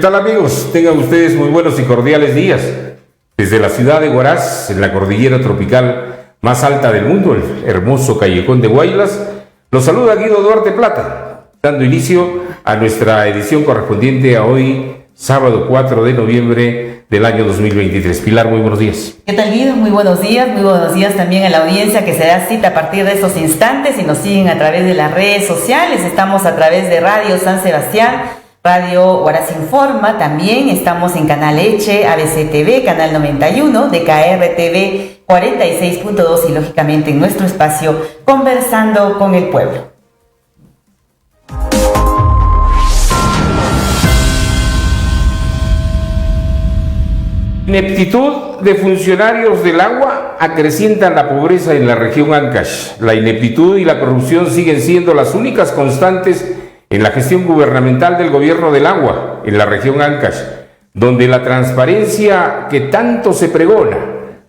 tal amigos? Tengan ustedes muy buenos y cordiales días. Desde la ciudad de Huaraz, en la cordillera tropical más alta del mundo, el hermoso callejón de Guaylas, los saluda Guido Duarte Plata, dando inicio a nuestra edición correspondiente a hoy, sábado 4 de noviembre del año 2023. Pilar, muy buenos días. ¿Qué tal, Guido? Muy buenos días también a la audiencia que se da cita a partir de estos instantes y nos siguen a través de las redes sociales. Estamos a través de Radio San Sebastián, Radio Huaraz Informa, también estamos en Canal Eche, ABC TV, Canal 91, DKR TV 46.2 y lógicamente en nuestro espacio Conversando con el Pueblo. Ineptitud de funcionarios del agua acrecientan la pobreza en la región Ancash. La ineptitud y la corrupción siguen siendo las únicas constantes en la gestión gubernamental del gobierno del agua en la región Ancash, donde la transparencia que tanto se pregona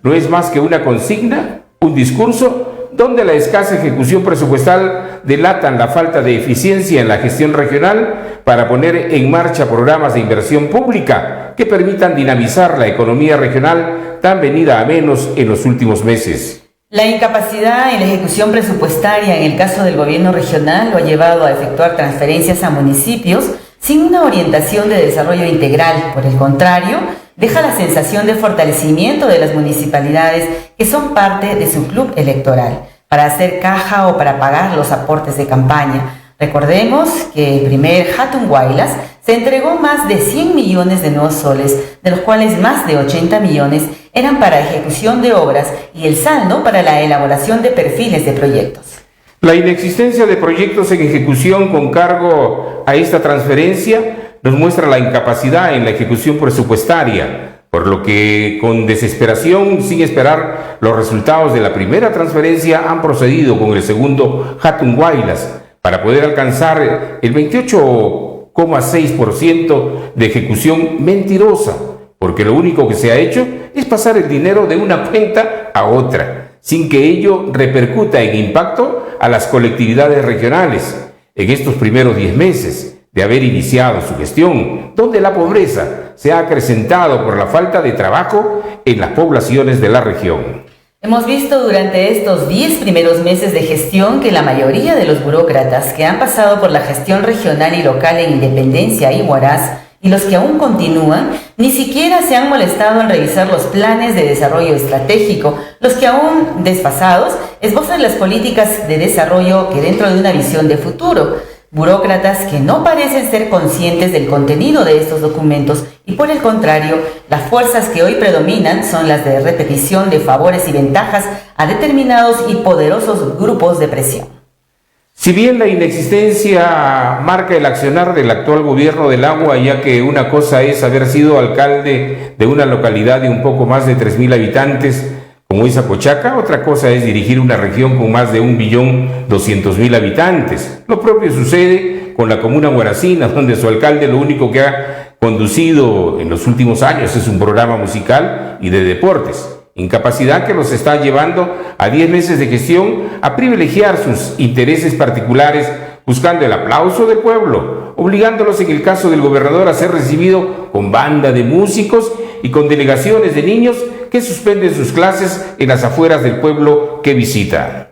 no es más que una consigna, un discurso, donde la escasa ejecución presupuestal delatan la falta de eficiencia en la gestión regional para poner en marcha programas de inversión pública que permitan dinamizar la economía regional tan venida a menos en los últimos meses. La incapacidad en la ejecución presupuestaria en el caso del gobierno regional lo ha llevado a efectuar transferencias a municipios sin una orientación de desarrollo integral. Por el contrario, deja la sensación de fortalecimiento de las municipalidades que son parte de su club electoral para hacer caja o para pagar los aportes de campaña. Recordemos que el primer Hatun Guaylas se entregó más de 100 millones de nuevos soles, de los cuales más de 80 millones eran para ejecución de obras y el saldo para la elaboración de perfiles de proyectos. La inexistencia de proyectos en ejecución con cargo a esta transferencia nos muestra la incapacidad en la ejecución presupuestaria, por lo que con desesperación, sin esperar los resultados de la primera transferencia, han procedido con el segundo Hatun Guaylas para poder alcanzar el 28,6% de ejecución mentirosa, porque lo único que se ha hecho es pasar el dinero de una cuenta a otra, sin que ello repercuta en impacto a las colectividades regionales en estos primeros 10 meses de haber iniciado su gestión, donde la pobreza se ha acrecentado por la falta de trabajo en las poblaciones de la región. Hemos visto durante estos 10 primeros meses de gestión que la mayoría de los burócratas que han pasado por la gestión regional y local en Independencia y Huaraz, y los que aún continúan, ni siquiera se han molestado en revisar los planes de desarrollo estratégico, los que aún desfasados esbozan las políticas de desarrollo que dentro de una visión de futuro. Burócratas que no parecen ser conscientes del contenido de estos documentos y por el contrario, las fuerzas que hoy predominan son las de repetición de favores y ventajas a determinados y poderosos grupos de presión. Si bien la inexistencia marca el accionar del actual gobierno del agua, ya que una cosa es haber sido alcalde de una localidad de un poco más de 3.000 habitantes, como es Apochaca, otra cosa es dirigir una región con más de 1.200.000 habitantes. Lo propio sucede con la comuna huaracina, donde su alcalde lo único que ha conducido en los últimos años es un programa musical y de deportes. Incapacidad que los está llevando a 10 meses de gestión a privilegiar sus intereses particulares, buscando el aplauso del pueblo, obligándolos en el caso del gobernador a ser recibido con banda de músicos y con delegaciones de niños que suspenden sus clases en las afueras del pueblo que visita.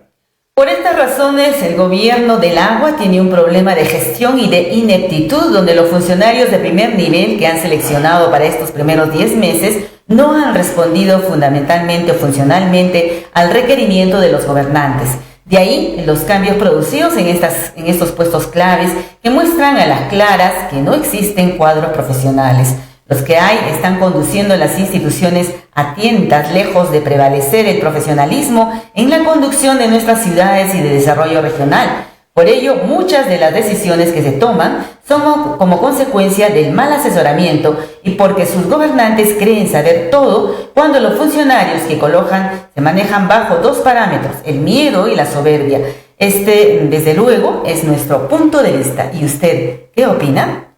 Por estas razones, el gobierno del agua tiene un problema de gestión y de ineptitud, donde los funcionarios de primer nivel que han seleccionado para estos primeros 10 meses no han respondido fundamentalmente o funcionalmente al requerimiento de los gobernantes. De ahí los cambios producidos en estos puestos claves que muestran a las claras que no existen cuadros profesionales. Los que hay están conduciendo las instituciones a tientas, lejos de prevalecer el profesionalismo en la conducción de nuestras ciudades y de desarrollo regional. Por ello, muchas de las decisiones que se toman son como consecuencia del mal asesoramiento y porque sus gobernantes creen saber todo cuando los funcionarios que colocan se manejan bajo dos parámetros, el miedo y la soberbia. Este, desde luego, es nuestro punto de vista. ¿Y usted qué opina?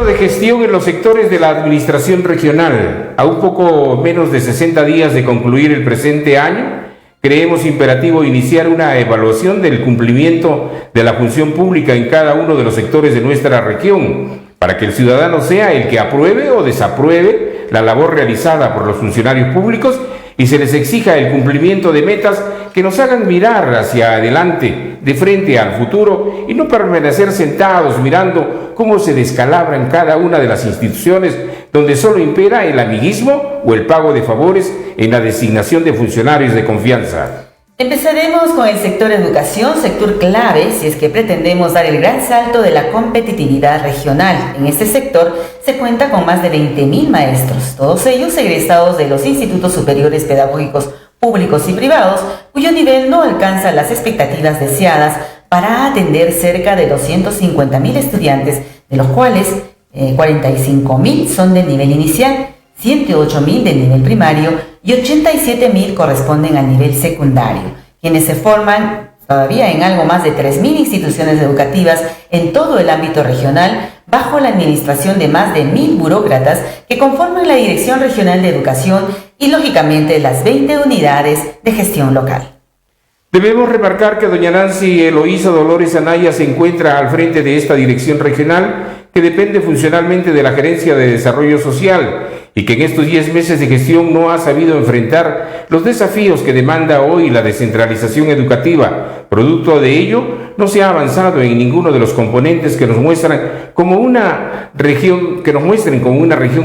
De gestión en los sectores de la administración regional. A un poco menos de 60 días de concluir el presente año, creemos imperativo iniciar una evaluación del cumplimiento de la función pública en cada uno de los sectores de nuestra región, para que el ciudadano sea el que apruebe o desapruebe la labor realizada por los funcionarios públicos y se les exija el cumplimiento de metas que nos hagan mirar hacia adelante, de frente al futuro, y no permanecer sentados mirando cómo se descalabran cada una de las instituciones donde solo impera el amiguismo o el pago de favores en la designación de funcionarios de confianza. Empezaremos con el sector educación, sector clave si es que pretendemos dar el gran salto de la competitividad regional. En este sector se cuenta con más de 20.000 maestros, todos ellos egresados de los institutos superiores pedagógicos públicos y privados, cuyo nivel no alcanza las expectativas deseadas para atender cerca de 250.000 estudiantes, de los cuales 45.000 son del nivel inicial, 108.000 del nivel primario y 87.000 corresponden al nivel secundario, quienes se forman todavía en algo más de 3.000 instituciones educativas en todo el ámbito regional, bajo la administración de más de 1.000 burócratas que conforman la Dirección Regional de Educación y, lógicamente, las 20 unidades de gestión local. Debemos remarcar que doña Nancy Eloísa Dolores Anaya se encuentra al frente de esta dirección regional que depende funcionalmente de la Gerencia de Desarrollo Social y que en estos 10 meses de gestión no ha sabido enfrentar los desafíos que demanda hoy la descentralización educativa. Producto de ello, no se ha avanzado en ninguno de los componentes que nos muestren como una región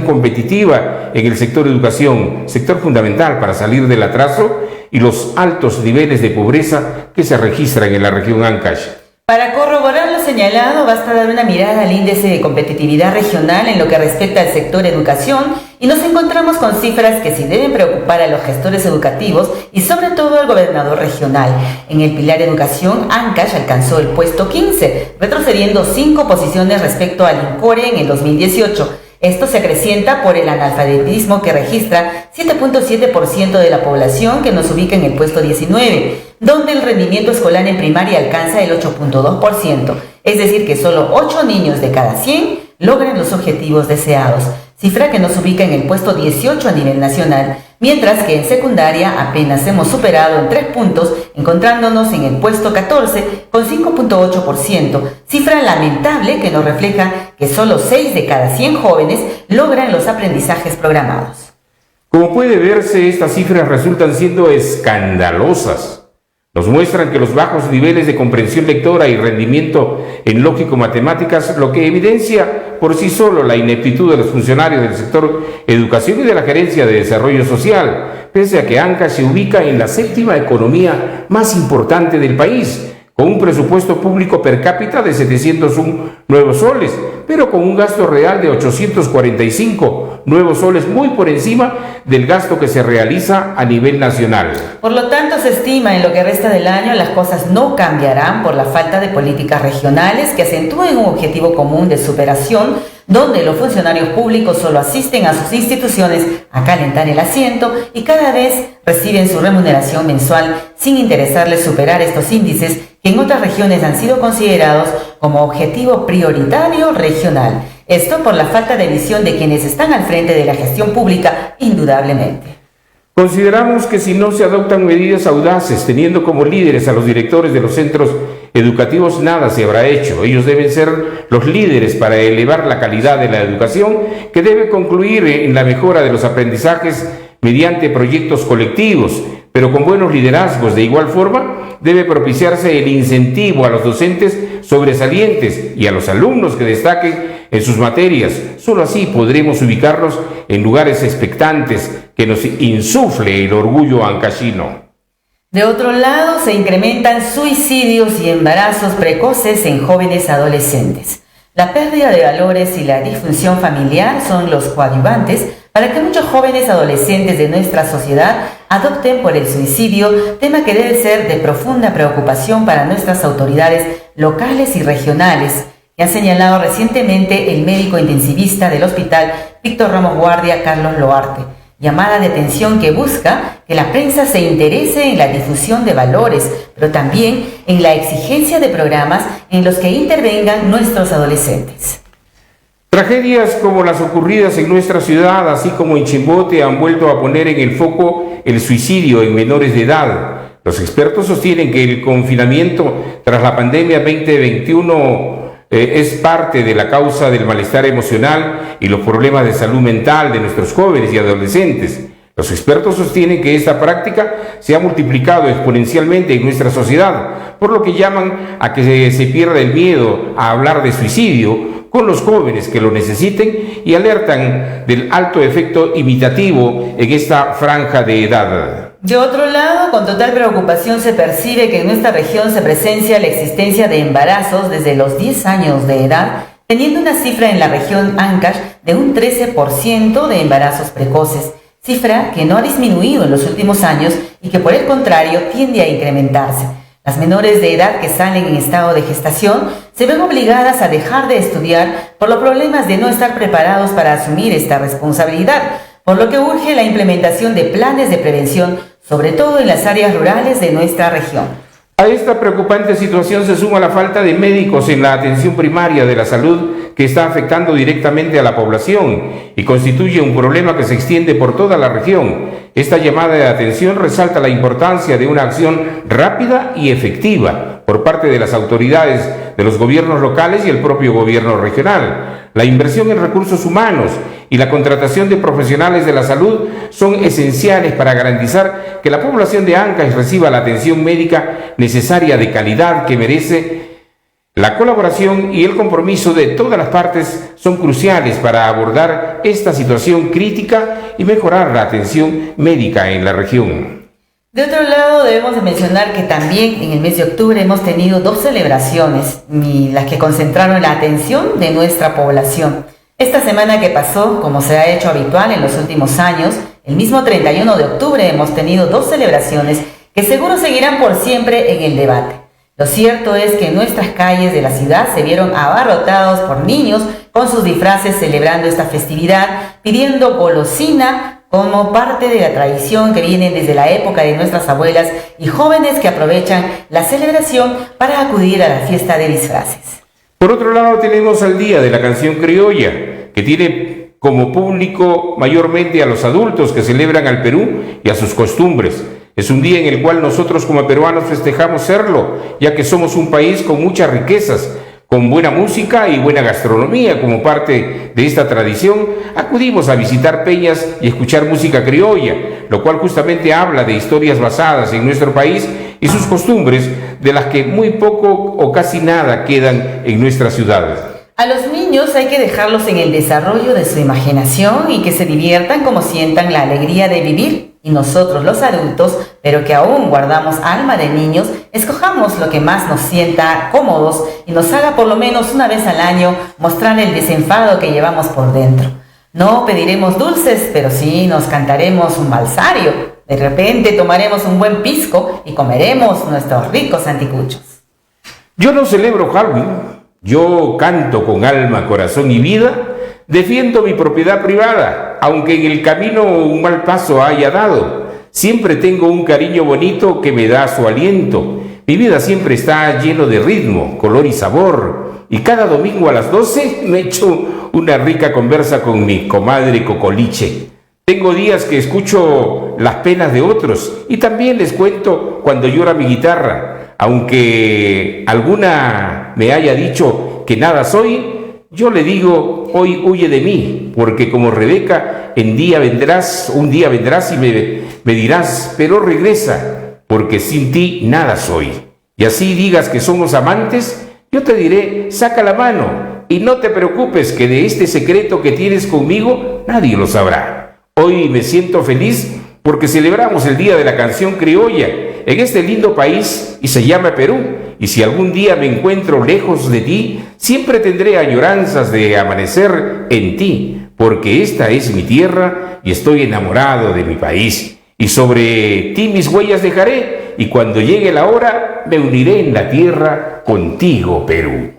competitiva en el sector educación, sector fundamental para salir del atraso y los altos niveles de pobreza que se registran en la región Ancash. Para corroborar lo señalado, basta dar una mirada al índice de competitividad regional en lo que respecta al sector educación y nos encontramos con cifras que sí deben preocupar a los gestores educativos y sobre todo al gobernador regional. En el pilar educación, Ancash alcanzó el puesto 15, retrocediendo 5 posiciones respecto al INCORE en el 2018. Esto se acrecienta por el analfabetismo que registra 7.7% de la población, que nos ubica en el puesto 19, donde el rendimiento escolar en primaria alcanza el 8.2%, es decir que solo 8 niños de cada 100 logran los objetivos deseados, cifra que nos ubica en el puesto 18 a nivel nacional, mientras que en secundaria apenas hemos superado en 3 puntos, encontrándonos en el puesto 14 con 5.8%, cifra lamentable que nos refleja que solo 6 de cada 100 jóvenes logran los aprendizajes programados. Como puede verse, estas cifras resultan siendo escandalosas. Nos muestran que los bajos niveles de comprensión lectora y rendimiento en lógico-matemáticas, lo que evidencia por sí solo la ineptitud de los funcionarios del sector educación y de la Gerencia de Desarrollo Social, pese a que Ancash se ubica en la 7ª economía más importante del país, con un presupuesto público per cápita de 701 nuevos soles, pero con un gasto real de 845 nuevos soles, muy por encima del gasto que se realiza a nivel nacional. Por lo tanto, se estima en lo que resta del año las cosas no cambiarán por la falta de políticas regionales que acentúen un objetivo común de superación, donde los funcionarios públicos solo asisten a sus instituciones a calentar el asiento y cada vez reciben su remuneración mensual sin interesarles superar estos índices que en otras regiones han sido considerados como objetivo prioritario regional. Esto por la falta de visión de quienes están al frente de la gestión pública, indudablemente. Consideramos que si no se adoptan medidas audaces, teniendo como líderes a los directores de los centros educativos, nada se habrá hecho. Ellos deben ser los líderes para elevar la calidad de la educación, que debe concluir en la mejora de los aprendizajes mediante proyectos colectivos, pero con buenos liderazgos. De igual forma, debe propiciarse el incentivo a los docentes sobresalientes y a los alumnos que destaquen en sus materias. Solo así podremos ubicarnos en lugares expectantes que nos insufle el orgullo ancashino. De otro lado, se incrementan suicidios y embarazos precoces en jóvenes adolescentes. La pérdida de valores y la disfunción familiar son los coadyuvantes para que muchos jóvenes adolescentes de nuestra sociedad adopten por el suicidio, tema que debe ser de profunda preocupación para nuestras autoridades locales y regionales, que ha señalado recientemente el médico intensivista del Hospital Víctor Ramos Guardia, Carlos Loarte. Llamada de atención que busca que la prensa se interese en la difusión de valores, pero también en la exigencia de programas en los que intervengan nuestros adolescentes. Tragedias como las ocurridas en nuestra ciudad, así como en Chimbote, han vuelto a poner en el foco el suicidio en menores de edad. Los expertos sostienen que el confinamiento tras la pandemia 2021 es parte de la causa del malestar emocional y los problemas de salud mental de nuestros jóvenes y adolescentes. Los expertos sostienen que esta práctica se ha multiplicado exponencialmente en nuestra sociedad, por lo que llaman a que se pierda el miedo a hablar de suicidio con los jóvenes que lo necesiten y alertan del alto efecto imitativo en esta franja de edad. De otro lado, con total preocupación se percibe que en nuestra región se presencia la existencia de embarazos desde los 10 años de edad, teniendo una cifra en la región Ancash de un 13% de embarazos precoces, cifra que no ha disminuido en los últimos años y que por el contrario tiende a incrementarse. Las menores de edad que salen en estado de gestación se ven obligadas a dejar de estudiar por los problemas de no estar preparados para asumir esta responsabilidad, por lo que urge la implementación de planes de prevención, sobre todo en las áreas rurales de nuestra región. A esta preocupante situación se suma la falta de médicos en la atención primaria de la salud que está afectando directamente a la población y constituye un problema que se extiende por toda la región. Esta llamada de atención resalta la importancia de una acción rápida y efectiva por parte de las autoridades de los gobiernos locales y el propio gobierno regional. La inversión en recursos humanos y la contratación de profesionales de la salud son esenciales para garantizar que la población de Ancash reciba la atención médica necesaria de calidad que merece. La colaboración y el compromiso de todas las partes son cruciales para abordar esta situación crítica y mejorar la atención médica en la región. De otro lado, debemos de mencionar que también en el mes de octubre hemos tenido 2 celebraciones, las que concentraron la atención de nuestra población. Esta semana que pasó, como se ha hecho habitual en los últimos años, el mismo 31 de octubre hemos tenido 2 celebraciones que seguro seguirán por siempre en el debate. Lo cierto es que nuestras calles de la ciudad se vieron abarrotados por niños con sus disfraces celebrando esta festividad, pidiendo golosina como parte de la tradición que viene desde la época de nuestras abuelas y jóvenes que aprovechan la celebración para acudir a la fiesta de disfraces. Por otro lado, tenemos al Día de la Canción Criolla, que tiene como público mayormente a los adultos que celebran al Perú y a sus costumbres. Es un día en el cual nosotros como peruanos festejamos serlo, ya que somos un país con muchas riquezas, con buena música y buena gastronomía. Como parte de esta tradición, acudimos a visitar peñas y escuchar música criolla, lo cual justamente habla de historias basadas en nuestro país y sus costumbres, de las que muy poco o casi nada quedan en nuestra ciudad. A los niños hay que dejarlos en el desarrollo de su imaginación y que se diviertan como sientan la alegría de vivir. Y nosotros los adultos, pero que aún guardamos alma de niños, escojamos lo que más nos sienta cómodos y nos haga por lo menos una vez al año mostrar el desenfado que llevamos por dentro. No pediremos dulces, pero sí nos cantaremos un balsario. De repente tomaremos un buen pisco y comeremos nuestros ricos anticuchos. Yo no celebro Halloween. Yo canto con alma, corazón y vida, defiendo mi propiedad privada, aunque en el camino un mal paso haya dado. Siempre tengo un cariño bonito que me da su aliento. Mi vida siempre está lleno de ritmo, color y sabor. Y cada domingo a las 12 me echo una rica conversa con mi comadre Cocoliche. Tengo días que escucho las penas de otros y también les cuento cuando llora mi guitarra. Aunque alguna me haya dicho que nada soy, yo le digo, hoy huye de mí, porque como Rebeca, un día vendrás y me dirás, pero regresa, porque sin ti nada soy. Y así digas que somos amantes, yo te diré, saca la mano, y no te preocupes que de este secreto que tienes conmigo, nadie lo sabrá. Hoy me siento feliz porque celebramos el Día de la Canción Criolla en este lindo país y se llama Perú. Y si algún día me encuentro lejos de ti, siempre tendré añoranzas de amanecer en ti, porque esta es mi tierra y estoy enamorado de mi país. Y sobre ti mis huellas dejaré, y cuando llegue la hora me uniré en la tierra contigo, Perú.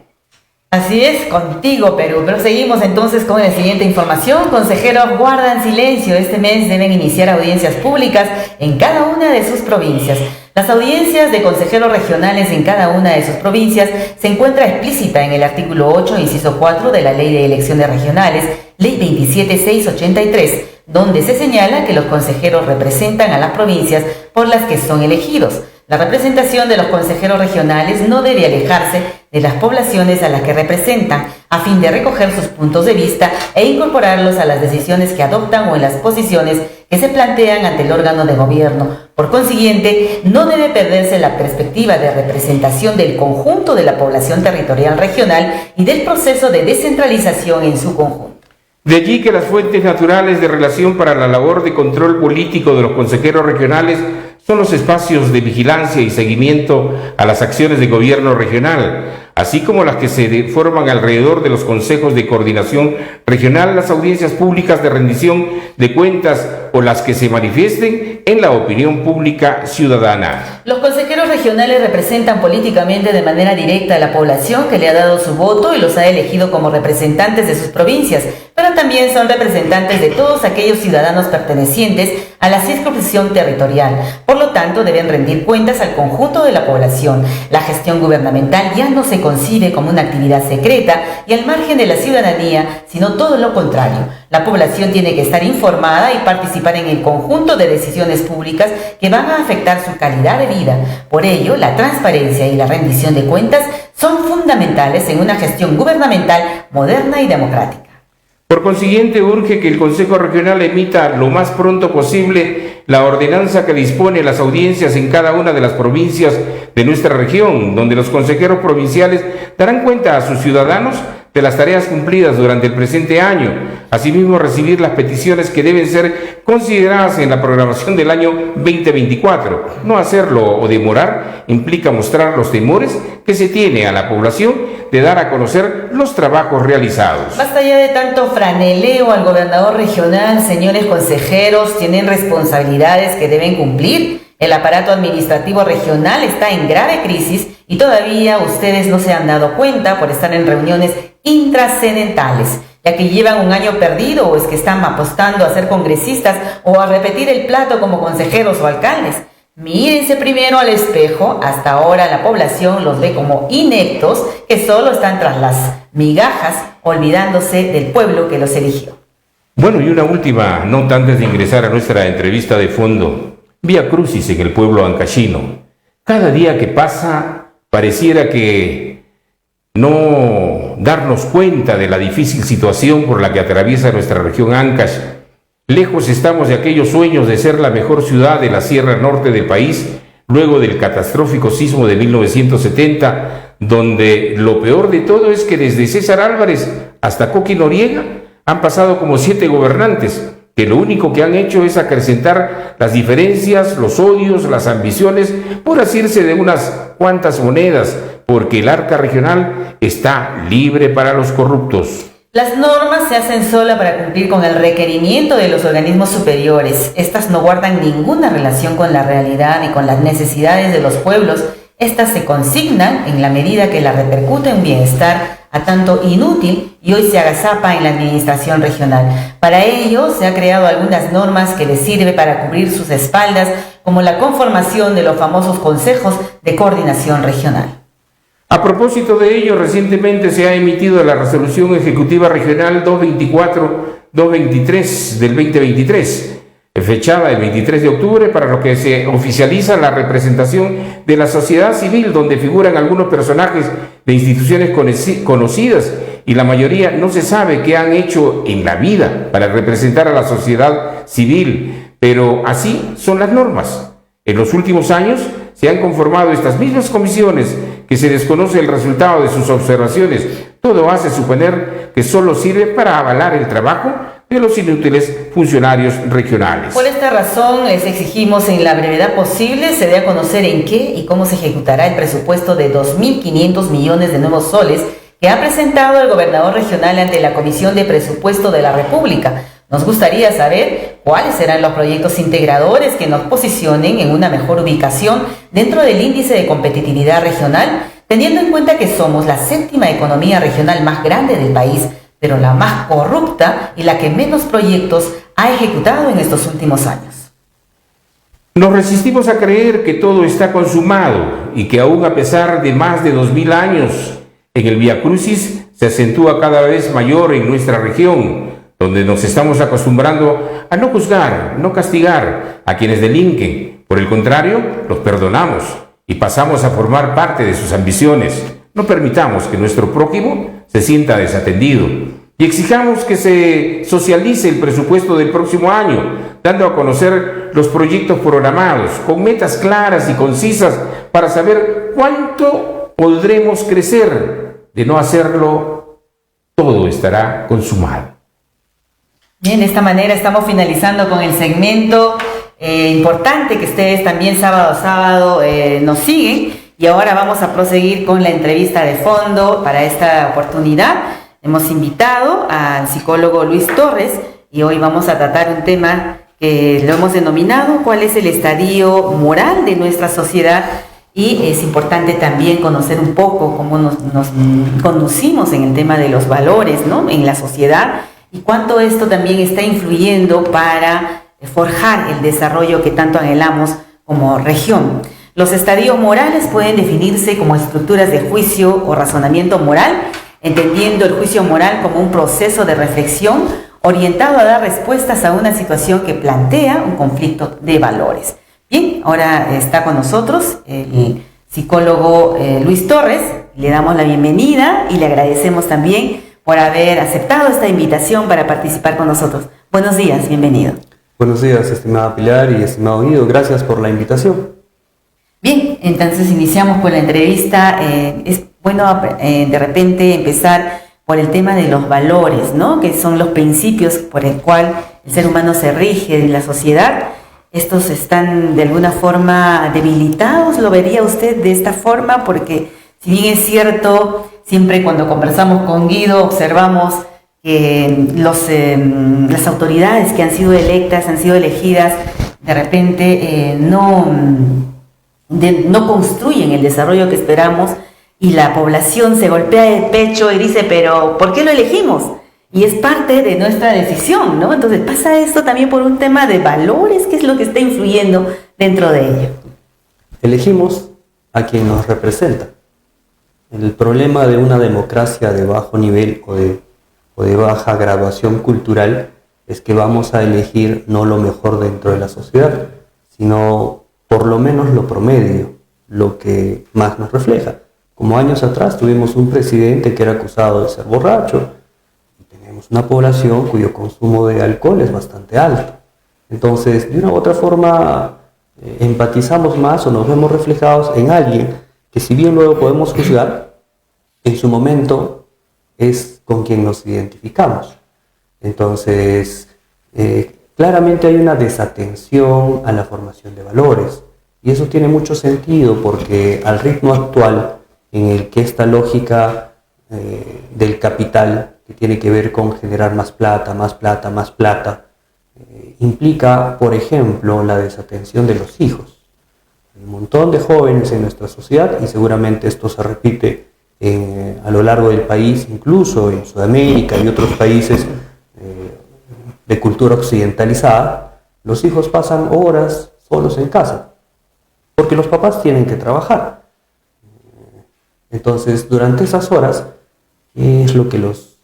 Así es, contigo, Perú. Pero seguimos entonces con la siguiente información. Consejeros guardan silencio. Este mes deben iniciar audiencias públicas en cada una de sus provincias. Las audiencias de consejeros regionales en cada una de sus provincias se encuentra explícita en el artículo 8, inciso 4 de la Ley de Elecciones Regionales, Ley 27683, donde se señala que los consejeros representan a las provincias por las que son elegidos. La representación de los consejeros regionales no debe alejarse de las poblaciones a las que representan, a fin de recoger sus puntos de vista e incorporarlos a las decisiones que adoptan o en las posiciones que se plantean ante el órgano de gobierno. Por consiguiente, no debe perderse la perspectiva de representación del conjunto de la población territorial regional y del proceso de descentralización en su conjunto. De allí que las fuentes naturales de relación para la labor de control político de los consejeros regionales son los espacios de vigilancia y seguimiento a las acciones de gobierno regional, así como las que se forman alrededor de los consejos de coordinación regional, las audiencias públicas de rendición de cuentas o las que se manifiesten en la opinión pública ciudadana. Los consejeros regionales representan políticamente de manera directa a la población que le ha dado su voto y los ha elegido como representantes de sus provincias, pero también son representantes de todos aquellos ciudadanos pertenecientes a la circunscripción territorial. Por lo tanto, deben rendir cuentas al conjunto de la población. La gestión gubernamental ya no se concibe como una actividad secreta y al margen de la ciudadanía, sino todo lo contrario. La población tiene que estar informada y participar en el conjunto de decisiones públicas que van a afectar su calidad de vida. Por ello, la transparencia y la rendición de cuentas son fundamentales en una gestión gubernamental moderna y democrática. Por consiguiente, urge que el Consejo Regional emita lo más pronto posible la ordenanza que dispone las audiencias en cada una de las provincias de nuestra región, donde los consejeros provinciales darán cuenta a sus ciudadanos de las tareas cumplidas durante el presente año. Asimismo, recibir las peticiones que deben ser consideradas en la programación del año 2024. No hacerlo o demorar implica mostrar los temores que se tiene a la población de dar a conocer los trabajos realizados. Basta ya de tanto franeleo al gobernador regional. Señores consejeros, tienen responsabilidades que deben cumplir. El aparato administrativo regional está en grave crisis y todavía ustedes no se han dado cuenta por estar en reuniones intrascendentales, ya que llevan un año perdido, o es que están apostando a ser congresistas o a repetir el plato como consejeros o alcaldes. Mírense primero al espejo. Hasta ahora la población los ve como ineptos que solo están tras las migajas, olvidándose del pueblo que los eligió. Bueno, y una última nota antes de ingresar a nuestra entrevista de fondo. Vía Crucis en el pueblo ancashino. Cada día que pasa pareciera que no darnos cuenta de la difícil situación por la que atraviesa nuestra región Ancash. Lejos estamos de aquellos sueños de ser la mejor ciudad de la Sierra Norte del país, luego del catastrófico sismo de 1970, donde lo peor de todo es que desde César Álvarez hasta Coqui Noriega han pasado como 7 gobernantes, que lo único que han hecho es acrecentar las diferencias, los odios, las ambiciones, por asirse de unas cuantas monedas, porque el arca regional está libre para los corruptos. Las normas se hacen sola para cumplir con el requerimiento de los organismos superiores. Estas no guardan ninguna relación con la realidad y con las necesidades de los pueblos. Estas se consignan en la medida que la repercute en bienestar, a tanto inútil, y hoy se agazapa en la administración regional. Para ello se han creado algunas normas que les sirve para cubrir sus espaldas, como la conformación de los famosos consejos de coordinación regional. A propósito de ello, recientemente se ha emitido la Resolución Ejecutiva Regional 224-223 del 2023, fechada el 23 de octubre, para lo que se oficializa la representación de la sociedad civil, donde figuran algunos personajes de instituciones conocidas y la mayoría no se sabe qué han hecho en la vida para representar a la sociedad civil, pero así son las normas. En los últimos años se han conformado estas mismas comisiones que se desconoce el resultado de sus observaciones. Todo hace suponer que solo sirve para avalar el trabajo de los inútiles funcionarios regionales. Por esta razón, les exigimos en la brevedad posible se dé a conocer en qué y cómo se ejecutará el presupuesto de 2.500 millones de nuevos soles que ha presentado el gobernador regional ante la Comisión de Presupuesto de la República. Nos gustaría saber cuáles serán los proyectos integradores que nos posicionen en una mejor ubicación dentro del índice de competitividad regional, teniendo en cuenta que somos la 7ª economía regional más grande del país, pero la más corrupta y la que menos proyectos ha ejecutado en estos últimos años. Nos resistimos a creer que todo está consumado y que aún a pesar de más de 2000 años en el Vía Crucis se acentúa cada vez mayor en nuestra región, donde nos estamos acostumbrando a no juzgar, no castigar a quienes delinquen, Por el contrario, los perdonamos y pasamos a formar parte de sus ambiciones. No permitamos que nuestro prójimo se sienta desatendido y exijamos que se socialice el presupuesto del próximo año, dando a conocer los proyectos programados con metas claras y concisas para saber cuánto podremos crecer. De no hacerlo, todo estará consumado. Bien, de esta manera estamos finalizando con el segmento importante que ustedes también sábado a sábado nos siguen, y ahora vamos a proseguir con la entrevista de fondo. Para esta oportunidad hemos invitado al psicólogo Luis Torres y hoy vamos a tratar un tema que lo hemos denominado ¿cuál es el estadio moral de nuestra sociedad? Y es importante también conocer un poco cómo nos conducimos en el tema de los valores, ¿no?, en la sociedad, y cuánto esto también está influyendo para forjar el desarrollo que tanto anhelamos como región. Los estadios morales pueden definirse como estructuras de juicio o razonamiento moral, entendiendo el juicio moral como un proceso de reflexión orientado a dar respuestas a una situación que plantea un conflicto de valores. Bien, ahora está con nosotros el psicólogo Luis Torres. Le damos la bienvenida y le agradecemos también por haber aceptado esta invitación para participar con nosotros. Buenos días, bienvenido. Buenos días, estimada Pilar y estimado Guido. Gracias por la invitación. Bien, entonces iniciamos con la entrevista. Es bueno de repente empezar por el tema de los valores, ¿no?, que son los principios por el cual el ser humano se rige en la sociedad. Estos están de alguna forma debilitados, ¿lo vería usted de esta forma? Porque si bien es cierto, siempre cuando conversamos con Guido observamos que las autoridades que han sido electas, han sido elegidas, de repente no construyen el desarrollo que esperamos, y la población se golpea el pecho y dice, pero ¿por qué lo elegimos? Y es parte de nuestra decisión, ¿no? Entonces pasa esto también por un tema de valores, ¿qué es lo que está influyendo dentro de ello? Elegimos a quien nos representa. El problema de una democracia de bajo nivel o de baja graduación cultural es que vamos a elegir no lo mejor dentro de la sociedad, sino por lo menos lo promedio, lo que más nos refleja. Como años atrás tuvimos un presidente que era acusado de ser borracho, y tenemos una población cuyo consumo de alcohol es bastante alto. Entonces, de una u otra forma, empatizamos más o nos vemos reflejados en alguien que, si bien luego podemos juzgar, en su momento es con quien nos identificamos. Entonces, claramente hay una desatención a la formación de valores, y eso tiene mucho sentido porque al ritmo actual en el que esta lógica del capital, que tiene que ver con generar más plata, implica, por ejemplo, la desatención de los hijos. Hay un montón de jóvenes en nuestra sociedad, y seguramente esto se repite a lo largo del país, incluso en Sudamérica y otros países de cultura occidentalizada. Los hijos pasan horas solos en casa, porque los papás tienen que trabajar. Entonces, durante esas horas, ¿qué es lo que los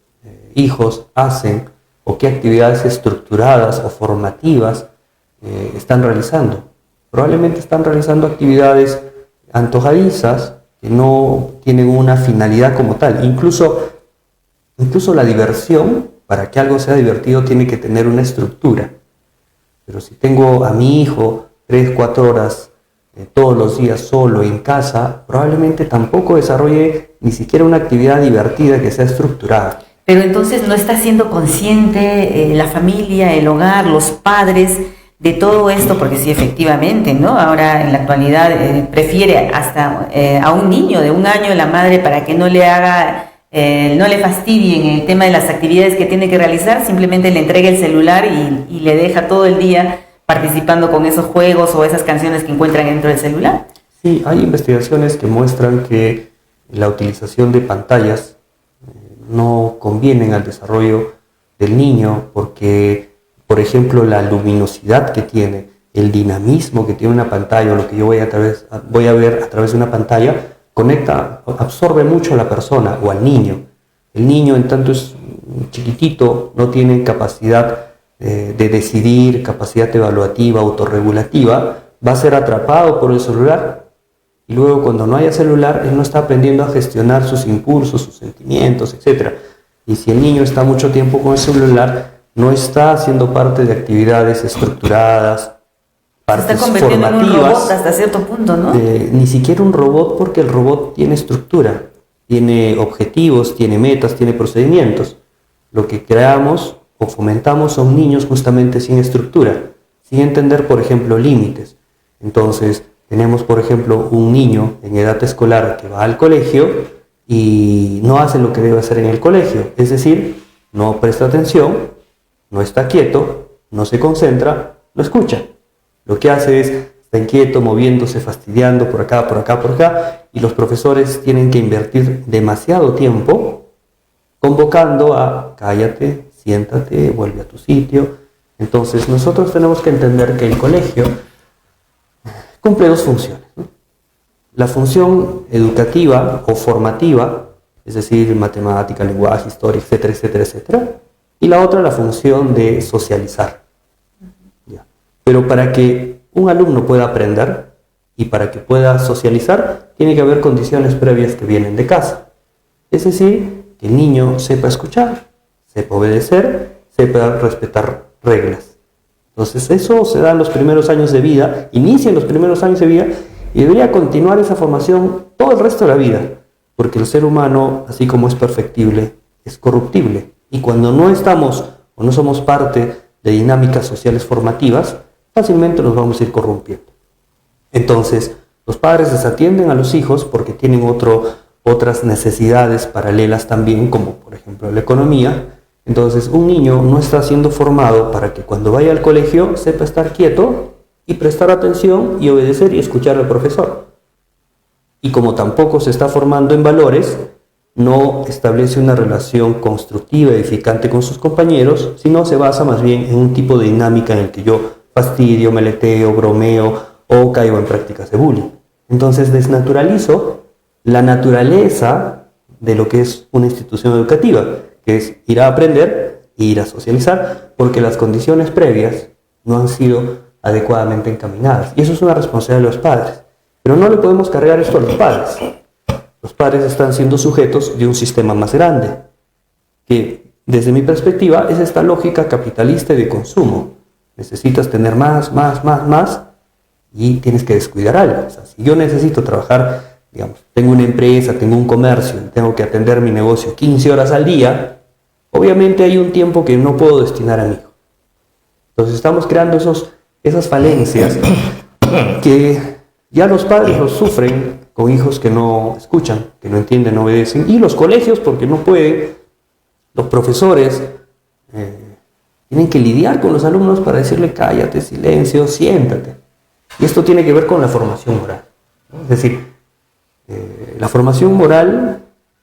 hijos hacen, o qué actividades estructuradas o formativas están realizando? Probablemente están realizando actividades antojadizas que no tienen una finalidad como tal. Incluso la diversión, para que algo sea divertido, tiene que tener una estructura. Pero si tengo a mi hijo 3-4 horas todos los días solo en casa, probablemente tampoco desarrolle ni siquiera una actividad divertida que sea estructurada. Pero entonces no está siendo consciente la familia, el hogar, los padres de todo esto, porque sí, efectivamente, ¿no? Ahora en la actualidad prefiere hasta a un niño de 1 año la madre, para que no le haga, no le fastidien el tema de las actividades que tiene que realizar, simplemente le entrega el celular y le deja todo el día participando con esos juegos o esas canciones que encuentran dentro del celular. Sí, hay investigaciones que muestran que la utilización de pantallas no convienen al desarrollo del niño, porque, por ejemplo, la luminosidad que tiene, el dinamismo que tiene una pantalla, o lo que yo voy a ver a través de una pantalla, absorbe mucho a la persona o al niño. El niño, en tanto es chiquitito, no tiene capacidad de decidir, capacidad evaluativa, autorregulativa, va a ser atrapado por el celular y luego cuando no haya celular, él no está aprendiendo a gestionar sus impulsos, sus sentimientos, etc. Y si el niño está mucho tiempo con el celular, no está haciendo parte de actividades estructuradas, partes se está convirtiendo formativas, en un robot hasta cierto punto, ¿no? Ni siquiera un robot, porque el robot tiene estructura, tiene objetivos, tiene metas, tiene procedimientos. Lo que creamos o fomentamos son niños justamente sin estructura, sin entender, por ejemplo, límites. Entonces, tenemos, por ejemplo, un niño en edad escolar que va al colegio y no hace lo que debe hacer en el colegio, es decir, no presta atención, no está quieto, no se concentra, no escucha. Lo que hace es, está inquieto, moviéndose, fastidiando por acá, por acá, por acá, y los profesores tienen que invertir demasiado tiempo convocando a cállate, siéntate, vuelve a tu sitio. Entonces nosotros tenemos que entender que el colegio cumple dos funciones, ¿no? La función educativa o formativa, es decir, matemática, lenguaje, historia, etcétera, etcétera, etcétera, y la otra la función de socializar. ¿Ya? Pero para que un alumno pueda aprender y para que pueda socializar, tiene que haber condiciones previas que vienen de casa. Es decir, que el niño sepa escuchar, sepa obedecer, sepa respetar reglas. Entonces eso se da en los primeros años de vida, inicia en los primeros años de vida y debería continuar esa formación todo el resto de la vida, porque el ser humano, así como es perfectible, es corruptible. Y cuando no estamos o no somos parte de dinámicas sociales formativas, fácilmente nos vamos a ir corrompiendo. Entonces, los padres desatienden a los hijos porque tienen otras necesidades paralelas también, como por ejemplo la economía. Entonces, un niño no está siendo formado para que cuando vaya al colegio sepa estar quieto y prestar atención y obedecer y escuchar al profesor. Y como tampoco se está formando en valores, no establece una relación constructiva, edificante con sus compañeros, sino se basa más bien en un tipo de dinámica en el que yo fastidio, meleteo, bromeo o caigo en prácticas de bullying. Entonces desnaturalizo la naturaleza de lo que es una institución educativa, que es ir a aprender e ir a socializar, porque las condiciones previas no han sido adecuadamente encaminadas. Y eso es una responsabilidad de los padres. Pero no le podemos cargar esto a los padres. Los padres están siendo sujetos de un sistema más grande, que desde mi perspectiva es esta lógica capitalista y de consumo. Necesitas tener más, y tienes que descuidar algo. O sea, si yo necesito trabajar, digamos, tengo una empresa, tengo un comercio, tengo que atender mi negocio 15 horas al día, obviamente hay un tiempo que no puedo destinar a mi hijo. Entonces estamos creando esas falencias que ya los padres los sufren con hijos que no escuchan, que no entienden, no obedecen, y los colegios porque no pueden, los profesores tienen que lidiar con los alumnos para decirle cállate, silencio, siéntate. Y esto tiene que ver con la formación moral, ¿no? Es decir, la formación moral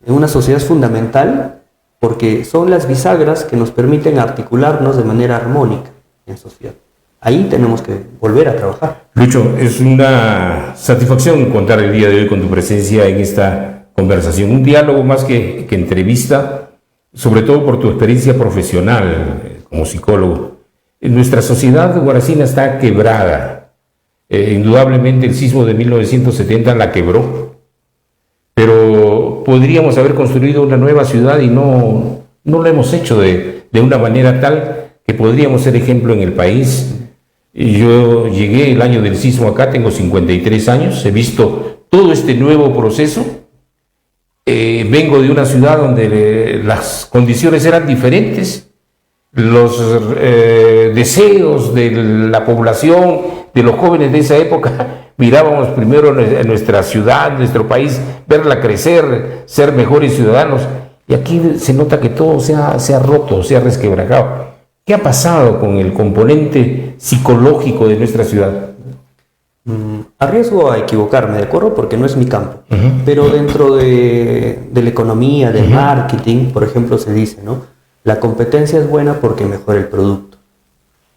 en una sociedad es fundamental porque son las bisagras que nos permiten articularnos de manera armónica en sociedad. Ahí tenemos que volver a trabajar. Lucho, es una satisfacción contar el día de hoy con tu presencia en esta conversación. Un diálogo más que entrevista, sobre todo por tu experiencia profesional como psicólogo. Nuestra sociedad guaracina está quebrada. Indudablemente el sismo de 1970 la quebró. Pero podríamos haber construido una nueva ciudad y no lo hemos hecho de una manera tal que podríamos ser ejemplo en el país. Yo llegué el año del sismo acá, tengo 53 años, he visto todo este nuevo proceso. Vengo de una ciudad donde las condiciones eran diferentes, los deseos de la población, de los jóvenes de esa época, mirábamos primero en nuestra ciudad, nuestro país, verla crecer, ser mejores ciudadanos, y aquí se nota que todo se ha roto, se ha resquebrajado. ¿Qué ha pasado con el componente psicológico de nuestra ciudad? Arriesgo a equivocarme, ¿de acuerdo? Porque no es mi campo. Pero dentro de la economía, del marketing, por ejemplo, se dice, ¿no? La competencia es buena porque mejora el producto.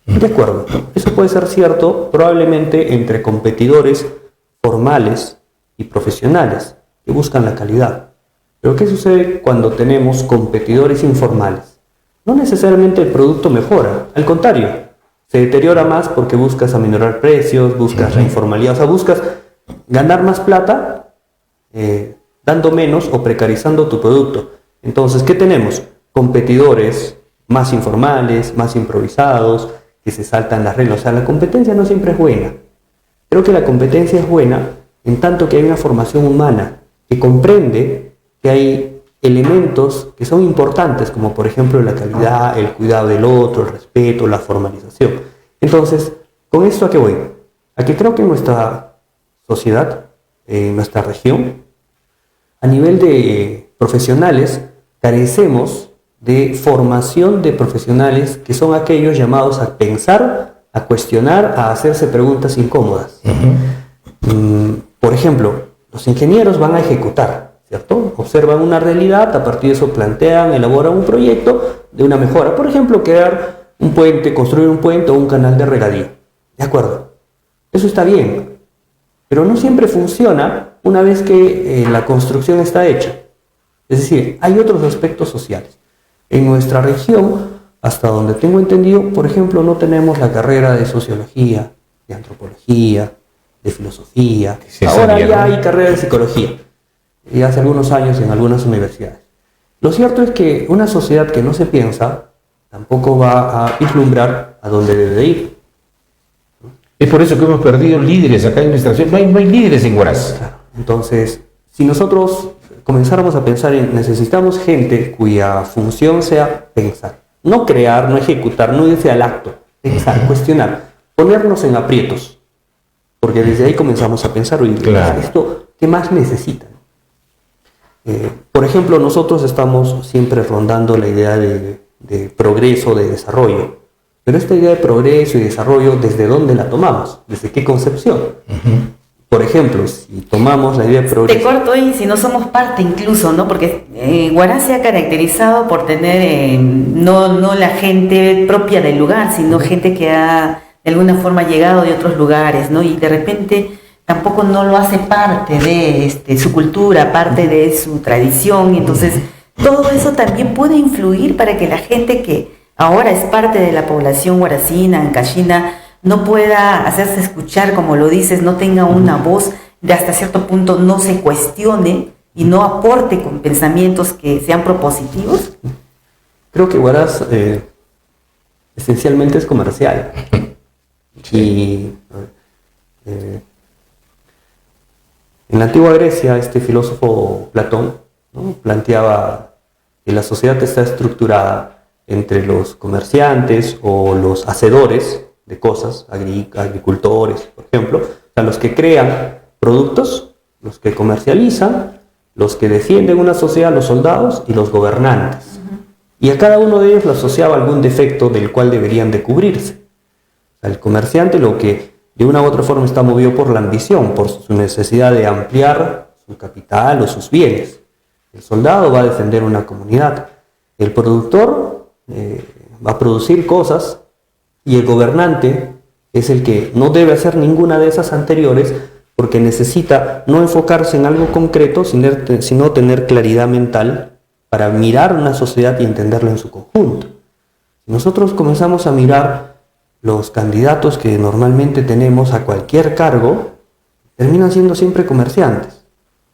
De acuerdo, eso puede ser cierto probablemente entre competidores formales y profesionales que buscan la calidad. Pero ¿qué sucede cuando tenemos competidores informales? No necesariamente el producto mejora, al contrario, se deteriora más porque buscas aminorar precios, buscas la informalidad, o sea, buscas ganar más plata dando menos o precarizando tu producto. Entonces, ¿qué tenemos? Competidores más informales, más improvisados, que se saltan las reglas. O sea, la competencia no siempre es buena. Creo que la competencia es buena en tanto que hay una formación humana que comprende que hay elementos que son importantes, como por ejemplo la calidad, el cuidado del otro, el respeto, la formalización. Entonces, ¿con esto a qué voy? A que creo que en nuestra sociedad, en nuestra región, a nivel de profesionales, carecemos de formación de profesionales que son aquellos llamados a pensar, a cuestionar, a hacerse preguntas incómodas. Por ejemplo, los ingenieros van a ejecutar, ¿cierto? Observan una realidad, a partir de eso plantean, elaboran un proyecto de una mejora. Por ejemplo, crear un puente, construir un puente o un canal de regadío. ¿De acuerdo? Eso está bien, pero no siempre funciona una vez que la construcción está hecha. Es decir, hay otros aspectos sociales. En nuestra región, hasta donde tengo entendido, por ejemplo, no tenemos la carrera de sociología, de antropología, de filosofía. Ahora ya hay carrera de psicología, y hace algunos años en algunas universidades. Lo cierto es que una sociedad que no se piensa, tampoco va a vislumbrar a dónde debe de ir. Es por eso que hemos perdido líderes acá en nuestra región. No hay líderes en Huaraz. Claro. Entonces, si nosotros comenzáramos a pensar en necesitamos gente cuya función sea pensar, no crear, no ejecutar, no irse al acto, pensar, cuestionar, ponernos en aprietos, porque desde ahí comenzamos a pensar, oye, claro, esto, ¿qué más necesitan? Por ejemplo, nosotros estamos siempre rondando la idea de progreso, de desarrollo, pero esta idea de progreso y desarrollo, ¿desde dónde la tomamos? ¿Desde qué concepción? Por ejemplo, si tomamos la idea de progreso... Te corto y si no somos parte incluso, ¿no? Porque Huaraz se ha caracterizado por tener no la gente propia del lugar, sino gente que ha de alguna forma llegado de otros lugares, ¿no? Y de repente tampoco no lo hace parte de su cultura, parte de su tradición, y entonces todo eso también puede influir para que la gente que ahora es parte de la población huaracina, ancashina, no pueda hacerse escuchar, como lo dices, no tenga una voz, de hasta cierto punto no se cuestione y no aporte con pensamientos que sean propositivos. Creo que Huaraz esencialmente es comercial. Y en la antigua Grecia, este filósofo Platón, ¿no?, planteaba que la sociedad está estructurada entre los comerciantes o los hacedores de cosas, agricultores, por ejemplo, o sea, los que crean productos, los que comercializan, los que defienden una sociedad, los soldados y los gobernantes. Y a cada uno de ellos le asociaba algún defecto del cual deberían de cubrirse. O sea, el comerciante, lo que de una u otra forma está movido por la ambición, por su necesidad de ampliar su capital o sus bienes. El soldado va a defender una comunidad. El productor va a producir cosas, y el gobernante es el que no debe hacer ninguna de esas anteriores, porque necesita no enfocarse en algo concreto, sino tener claridad mental para mirar una sociedad y entenderla en su conjunto. Si nosotros comenzamos a mirar los candidatos que normalmente tenemos a cualquier cargo, terminan siendo siempre comerciantes.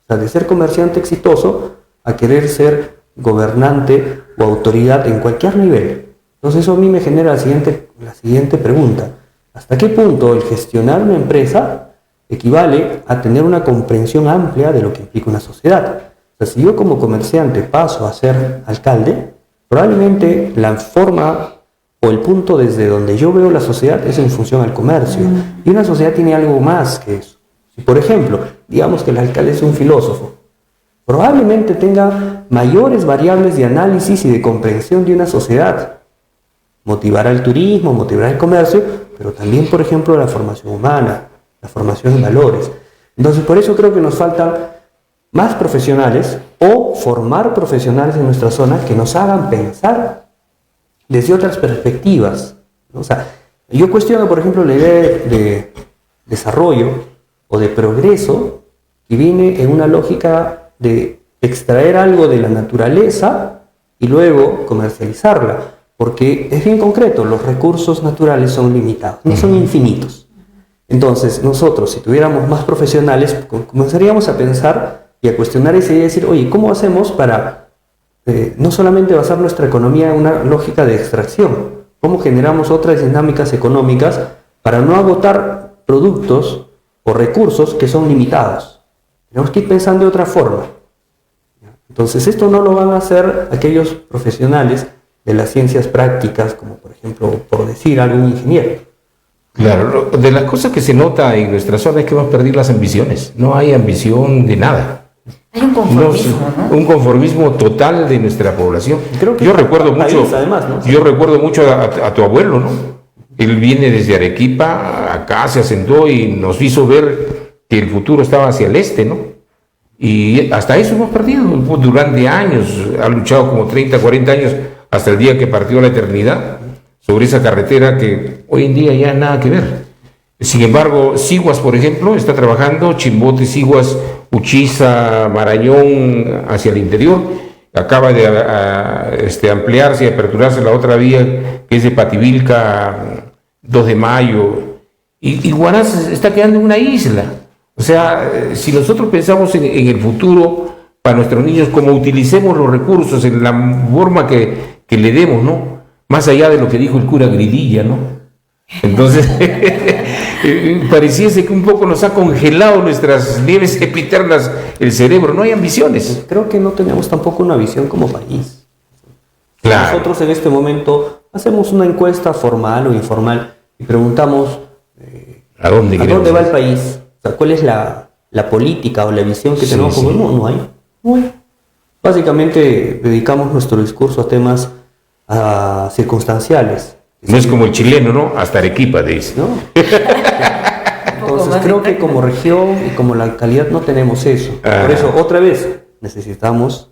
O sea, de ser comerciante exitoso a querer ser gobernante o autoridad en cualquier nivel. Entonces eso a mí me genera la siguiente pregunta. ¿Hasta qué punto el gestionar una empresa equivale a tener una comprensión amplia de lo que implica una sociedad? O sea, si yo como comerciante paso a ser alcalde, probablemente la forma o el punto desde donde yo veo la sociedad es en función al comercio. Y una sociedad tiene algo más que eso. Si, por ejemplo, digamos que el alcalde es un filósofo, probablemente tenga mayores variables de análisis y de comprensión de una sociedad. Motivará el turismo, motivará el comercio, pero también, por ejemplo, la formación humana, la formación en valores. Entonces, por eso creo que nos faltan más profesionales o formar profesionales en nuestra zona que nos hagan pensar desde otras perspectivas, ¿no? O sea, yo cuestiono, por ejemplo, la idea de desarrollo o de progreso que viene en una lógica de extraer algo de la naturaleza y luego comercializarla. porque es bien concreto, los recursos naturales son limitados, no son infinitos. Entonces, nosotros, si tuviéramos más profesionales, comenzaríamos a pensar y a cuestionar esa idea y decir, oye, ¿cómo hacemos para no solamente basar nuestra economía en una lógica de extracción? ¿Cómo generamos otras dinámicas económicas para no agotar productos o recursos que son limitados? Tenemos que ir pensando de otra forma. Entonces, esto no lo van a hacer aquellos profesionales de las ciencias prácticas, como por ejemplo, por decir algún ingeniero. Claro, de las cosas que se nota en nuestra zona es que hemos perdido las ambiciones. No hay ambición de nada. Hay un conformismo, ¿no? Un conformismo total de nuestra población. Creo que yo recuerdo mucho, país, además, ¿no? Yo recuerdo mucho a tu abuelo, ¿no? Él viene desde Arequipa, acá se asentó y nos hizo ver que el futuro estaba hacia el este, ¿no? Y hasta eso hemos perdido. Durante años, ha luchado como 30, 40 años, hasta el día que partió a la eternidad, sobre esa carretera que hoy en día ya nada que ver. Sin embargo, Siguas, por ejemplo, está trabajando, Chimbote, Siguas, Uchiza, Marañón, hacia el interior. Acaba de ampliarse y aperturarse la otra vía, que es de Pativilca, 2 de Mayo. Y Huaraz está quedando en una isla. O sea, si nosotros pensamos en el futuro para nuestros niños, como utilicemos los recursos en la forma que le demos, ¿no? Más allá de lo que dijo el cura Gridilla, ¿no? Entonces, pareciese que un poco nos ha congelado nuestras nieves epiternas el cerebro, no hay ambiciones. Creo que no tenemos tampoco una visión como país. Claro. Nosotros en este momento hacemos una encuesta formal o informal y preguntamos ¿a dónde va el país? O sea, ¿cuál es la política o la visión que tenemos como mundo? No hay. Básicamente dedicamos nuestro discurso a temas circunstanciales. No es como el chileno, ¿no? Hasta Arequipa, dice. ¿No? Entonces creo que como región y como la calidad no tenemos eso. Por eso, otra vez, necesitamos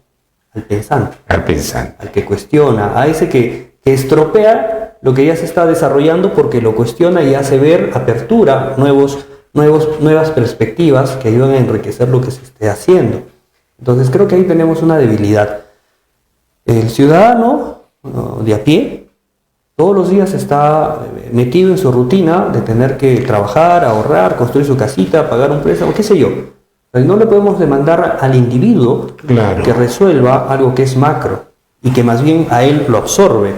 al pensante. Al pensante. Al que cuestiona, a ese que estropea lo que ya se está desarrollando porque lo cuestiona y hace ver apertura, nuevas perspectivas que ayudan a enriquecer lo que se esté haciendo. Entonces creo que ahí tenemos una debilidad. El ciudadano de a pie todos los días está metido en su rutina de tener que trabajar, ahorrar, construir su casita, pagar un préstamo, qué sé yo. Pero no le podemos demandar al individuo que resuelva algo que es macro y que más bien a él lo absorbe.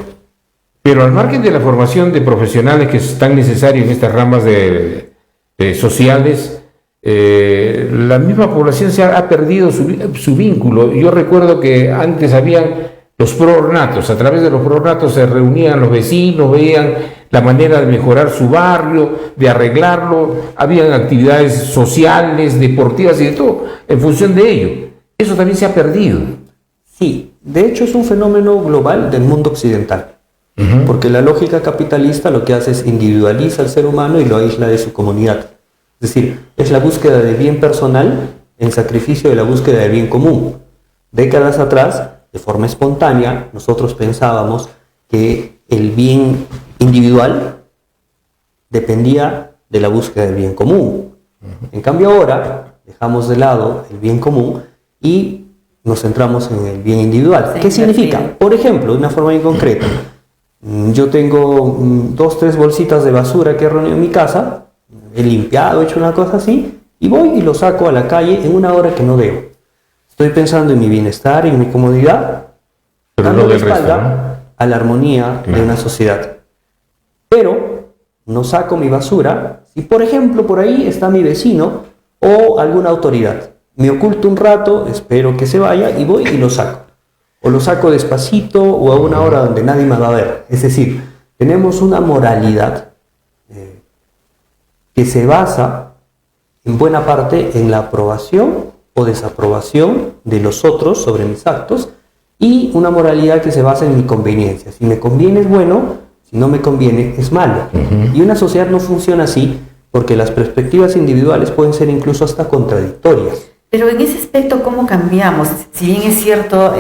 Pero al margen de la formación de profesionales que es tan necesaria en estas ramas sociales, la misma población ha perdido su vínculo. Yo recuerdo que antes habían los prornatos, a través de los prornatos se reunían los vecinos, veían la manera de mejorar su barrio, de arreglarlo, habían actividades sociales, deportivas y de todo, en función de ello. Eso también se ha perdido. Sí, de hecho es un fenómeno global del mundo occidental, porque la lógica capitalista lo que hace es individualiza al ser humano y lo aísla de su comunidad. Es decir, es la búsqueda del bien personal en sacrificio de la búsqueda del bien común. Décadas atrás, de forma espontánea, nosotros pensábamos que el bien individual dependía de la búsqueda del bien común. En cambio ahora dejamos de lado el bien común y nos centramos en el bien individual. ¿Qué significa? Por ejemplo, de una forma bien concreta, yo tengo 2, 3 bolsitas de basura que he reunido en mi casa, he limpiado, he hecho una cosa así, y voy y lo saco a la calle en una hora que no debo. Estoy pensando en mi bienestar y en mi comodidad, pero dando no la del espalda resto, ¿no? a la armonía de una sociedad. Pero no saco mi basura si, por ejemplo, por ahí está mi vecino o alguna autoridad. Me oculto un rato, espero que se vaya y voy y lo saco. O lo saco despacito o a una hora donde nadie me va a ver. Es decir, tenemos una moralidad que se basa en buena parte en la aprobación o desaprobación de los otros sobre mis actos y una moralidad que se basa en mi conveniencia. Si me conviene es bueno, si no me conviene es malo. Y una sociedad no funciona así porque las perspectivas individuales pueden ser incluso hasta contradictorias. Pero en ese aspecto, ¿cómo cambiamos? Si bien es cierto,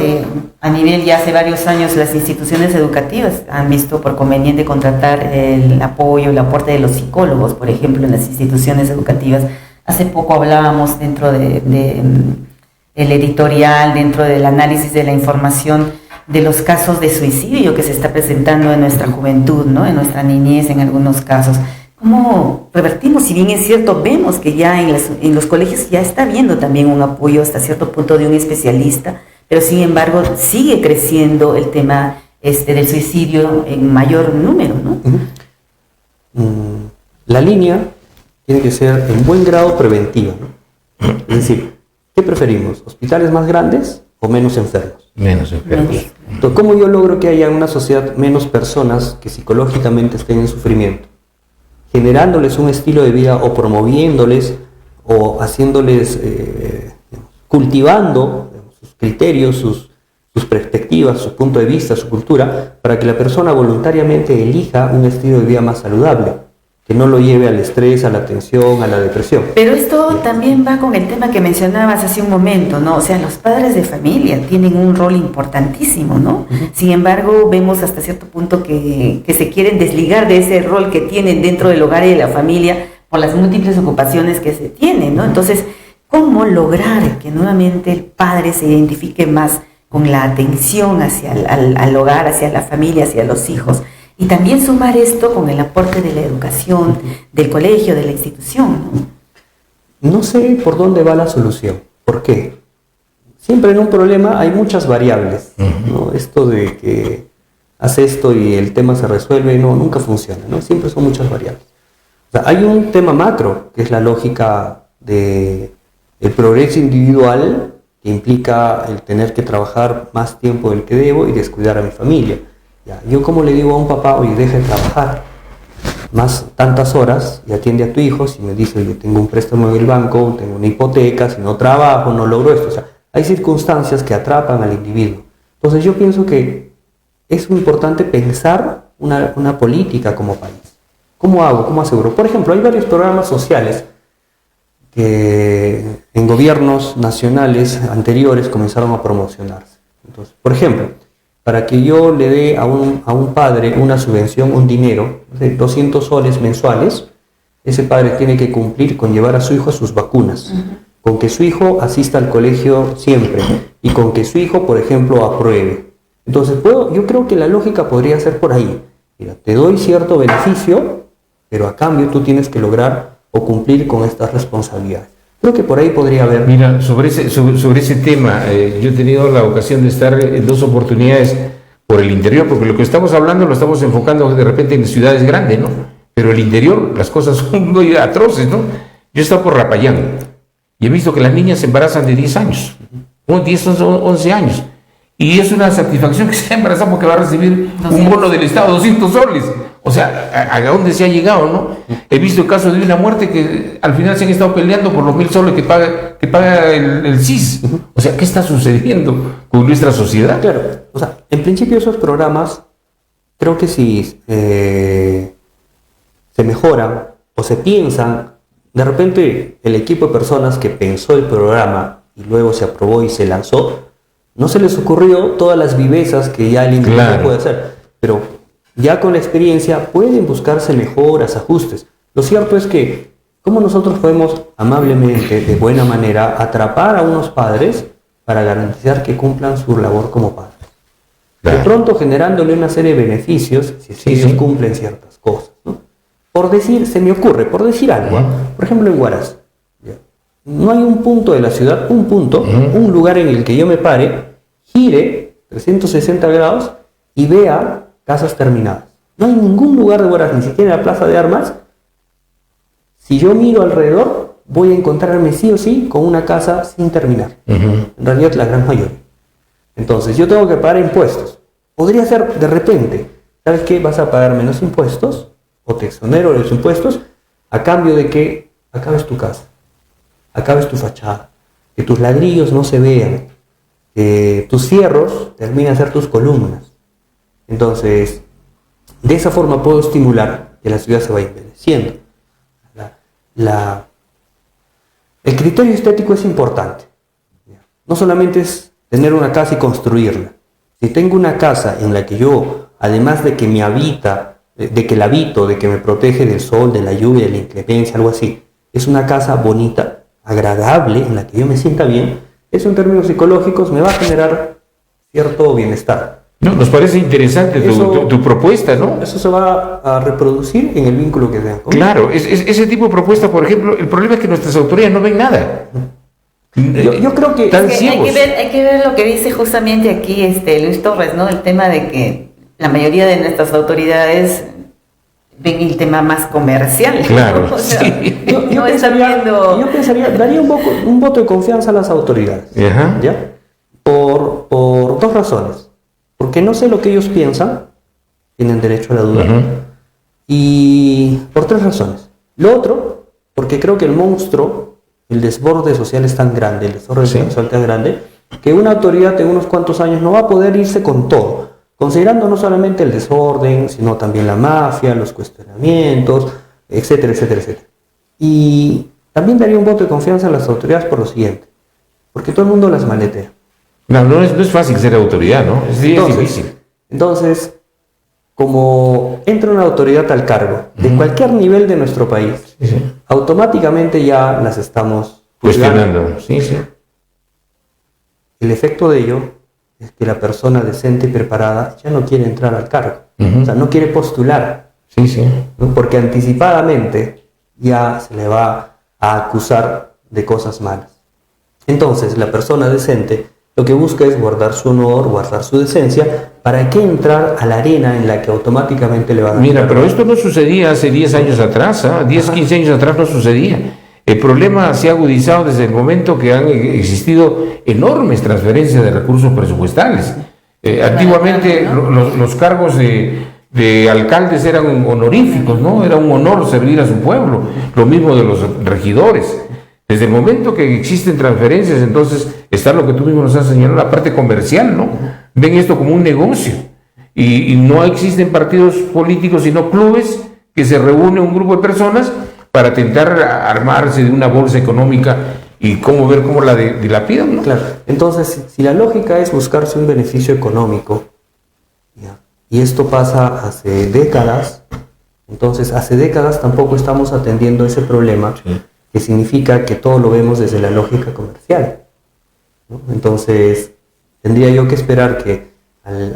a nivel ya hace varios años las instituciones educativas han visto por conveniente contratar el apoyo, el aporte de los psicólogos, por ejemplo, en las instituciones educativas. Hace poco hablábamos dentro el editorial, dentro del análisis de la información, de los casos de suicidio que se está presentando en nuestra juventud, ¿no? En nuestra niñez en algunos casos. ¿Cómo revertimos? Si bien es cierto, vemos que ya en los colegios ya está habiendo también un apoyo hasta cierto punto de un especialista, pero sin embargo sigue creciendo el tema del suicidio en mayor número, ¿no? La línea tiene que ser en buen grado preventiva, ¿no? Es decir, ¿qué preferimos? ¿Hospitales más grandes o menos enfermos? Menos enfermos. Entonces, ¿cómo yo logro que haya en una sociedad menos personas que psicológicamente estén en sufrimiento? Generándoles un estilo de vida o promoviéndoles o haciéndoles, cultivando sus criterios, sus perspectivas, su punto de vista, su cultura, para que la persona voluntariamente elija un estilo de vida más saludable, que no lo lleve al estrés, a la tensión, a la depresión. Pero esto también va con el tema que mencionabas hace un momento, ¿no? O sea, los padres de familia tienen un rol importantísimo, ¿no? Sin embargo, vemos hasta cierto punto que se quieren desligar de ese rol que tienen dentro del hogar y de la familia por las múltiples ocupaciones que se tienen, ¿no? Entonces, ¿cómo lograr que nuevamente el padre se identifique más con la atención hacia al hogar, hacia la familia, hacia los hijos? Y también sumar esto con el aporte de la educación, del colegio, de la institución, ¿no? No sé por dónde va la solución. ¿Por qué? Siempre en un problema hay muchas variables, ¿no? Esto de que hace esto y el tema se resuelve, no, nunca funciona, ¿no? Siempre son muchas variables. O sea, hay un tema macro, que es la lógica del progreso individual, que implica el tener que trabajar más tiempo del que debo y descuidar a mi familia. Ya, yo como le digo a un papá, oye, deja de trabajar más tantas horas y atiende a tu hijo, si me dice, oye, tengo un préstamo en el banco, tengo una hipoteca, si no trabajo, no logro esto. O sea, hay circunstancias que atrapan al individuo. Entonces yo pienso que es muy importante pensar una política como país. ¿Cómo hago? ¿Cómo aseguro? Por ejemplo, hay varios programas sociales que en gobiernos nacionales anteriores comenzaron a promocionarse. Entonces, por ejemplo, para que yo le dé a un padre una subvención, un dinero de 200 soles mensuales, ese padre tiene que cumplir con llevar a su hijo a sus vacunas, con que su hijo asista al colegio siempre y con que su hijo, por ejemplo, apruebe. Entonces, yo creo que la lógica podría ser por ahí. Mira, te doy cierto beneficio, pero a cambio tú tienes que lograr o cumplir con estas responsabilidades. Creo que por ahí podría haber... Mira, sobre ese tema, yo he tenido la ocasión de estar en dos oportunidades por el interior, porque lo que estamos hablando lo estamos enfocando de repente en ciudades grandes, ¿no? Pero el interior, las cosas son muy atroces, ¿no? Yo he estado por Rapayán y he visto que las niñas se embarazan de 10 años, 10, 11 años. Y es una satisfacción que se embaraza porque va a recibir un bono del Estado, 200 soles. O sea, ¿a dónde se ha llegado, no? He visto casos de una muerte que al final se han estado peleando por los 1.000 soles que paga el CIS. O sea, ¿qué está sucediendo con nuestra sociedad? Claro, o sea, en principio esos programas, creo que si se mejoran o se piensan, de repente el equipo de personas que pensó el programa y luego se aprobó y se lanzó, no se les ocurrió todas las vivezas que ya el individuo puede hacer, pero ya con la experiencia pueden buscarse mejoras, ajustes. Lo cierto es que, ¿cómo nosotros podemos amablemente, de buena manera, atrapar a unos padres para garantizar que cumplan su labor como padres? De pronto generándole una serie de beneficios, si ellos cumplen ciertas cosas, ¿no? Por decir, se me ocurre, por decir algo, por ejemplo en Huaraz, no hay un punto de la ciudad, un lugar en el que yo me pare, gire 360 grados y vea casas terminadas. No hay ningún lugar de Huaraz, ni siquiera en la Plaza de Armas. Si yo miro alrededor, voy a encontrarme sí o sí con una casa sin terminar. En realidad la gran mayoría. Entonces yo tengo que pagar impuestos. Podría ser de repente, ¿sabes qué? Vas a pagar menos impuestos o te exonero de los impuestos a cambio de que acabes tu casa, acabes tu fachada, que tus ladrillos no se vean, que tus fierros terminen a ser tus columnas. Entonces, de esa forma puedo estimular que la ciudad se vaya envejeciendo. El criterio estético es importante. No solamente es tener una casa y construirla. Si tengo una casa en la que yo, además de que me habita, de que la habito, de que me protege del sol, de la lluvia, de la inclemencia, algo así, es una casa bonita, agradable, en la que yo me sienta bien, eso en términos psicológicos me va a generar cierto bienestar. No, nos parece interesante tu propuesta, ¿no? Eso se va a reproducir en el vínculo que tengan. Claro, ese tipo de propuesta, por ejemplo, el problema es que nuestras autoridades no ven nada. Yo creo que... Hay que ver lo que dice justamente aquí Luis Torres, ¿no? El tema de que la mayoría de nuestras autoridades ven el tema más comercial. Claro, ¿no? O sea, sí. Yo pensaría, daría un voto de confianza a las autoridades. Ajá. ¿Ya? Por dos razones. Porque no sé lo que ellos piensan, tienen derecho a la duda. Uh-huh. Y por tres razones. Lo otro, porque creo que el monstruo, el desborde social es tan grande, el desborde social tan grande, que una autoridad en unos cuantos años no va a poder irse con todo, considerando no solamente el desorden, sino también la mafia, los cuestionamientos, etcétera, etcétera, etcétera. Y también daría un voto de confianza a las autoridades por lo siguiente, porque todo el mundo las maletea. No es fácil ser autoridad, ¿no? Es difícil. Entonces, como entra una autoridad al cargo de cualquier nivel de nuestro país, automáticamente ya las estamos cuestionando. Sí. El efecto de ello es que la persona decente y preparada ya no quiere entrar al cargo, o sea, no quiere postular, ¿no? Porque anticipadamente ya se le va a acusar de cosas malas. Entonces, la persona decente lo que busca es guardar su honor, guardar su decencia. ¿Para qué entrar a la arena en la que automáticamente le van a... Mira, pero esto no sucedía hace 10 años atrás, 10, 15 años atrás no sucedía. El problema se ha agudizado desde el momento que han existido enormes transferencias de recursos presupuestales. Antiguamente los cargos de alcaldes eran honoríficos, ¿no? Era un honor servir a su pueblo. Lo mismo de los regidores. Desde el momento que existen transferencias, entonces está lo que tú mismo nos has señalado, la parte comercial, ¿no? Ven esto como un negocio. Y no existen partidos políticos, sino clubes que se reúne un grupo de personas para intentar armarse de una bolsa económica y ver cómo la dilapidan, ¿no? Claro. Entonces, si la lógica es buscarse un beneficio económico, y esto pasa hace décadas, entonces hace décadas tampoco estamos atendiendo ese problema. Sí. Que significa que todo lo vemos desde la lógica comercial, ¿no? Entonces, tendría yo que esperar que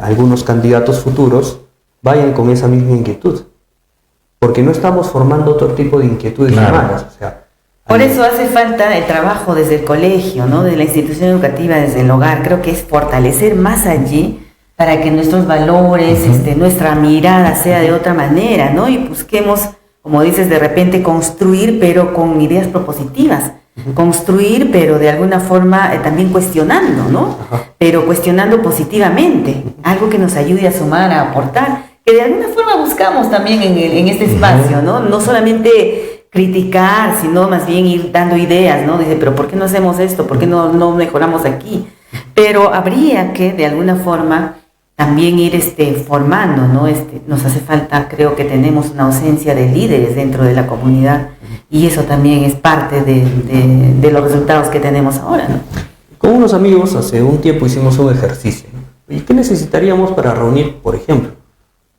algunos candidatos futuros vayan con esa misma inquietud, porque no estamos formando otro tipo de inquietudes humanas. O sea, por eso hace falta el trabajo desde el colegio, ¿no? De la institución educativa, desde el hogar. Creo que es fortalecer más allí para que nuestros valores, nuestra mirada sea de otra manera, ¿no? Y busquemos, como dices, de repente construir, pero con ideas propositivas. Construir, pero de alguna forma también cuestionando, ¿no? Pero cuestionando positivamente. Algo que nos ayude a sumar, a aportar. Que de alguna forma buscamos también en este espacio, ¿no? No solamente criticar, sino más bien ir dando ideas, ¿no? Dice, pero ¿por qué no hacemos esto? ¿Por qué no mejoramos aquí? Pero habría que, de alguna forma, también ir formando, ¿no? Nos hace falta, creo que tenemos una ausencia de líderes dentro de la comunidad y eso también es parte de los resultados que tenemos ahora, ¿no? Con unos amigos hace un tiempo hicimos un ejercicio, ¿no? ¿Y qué necesitaríamos para reunir, por ejemplo?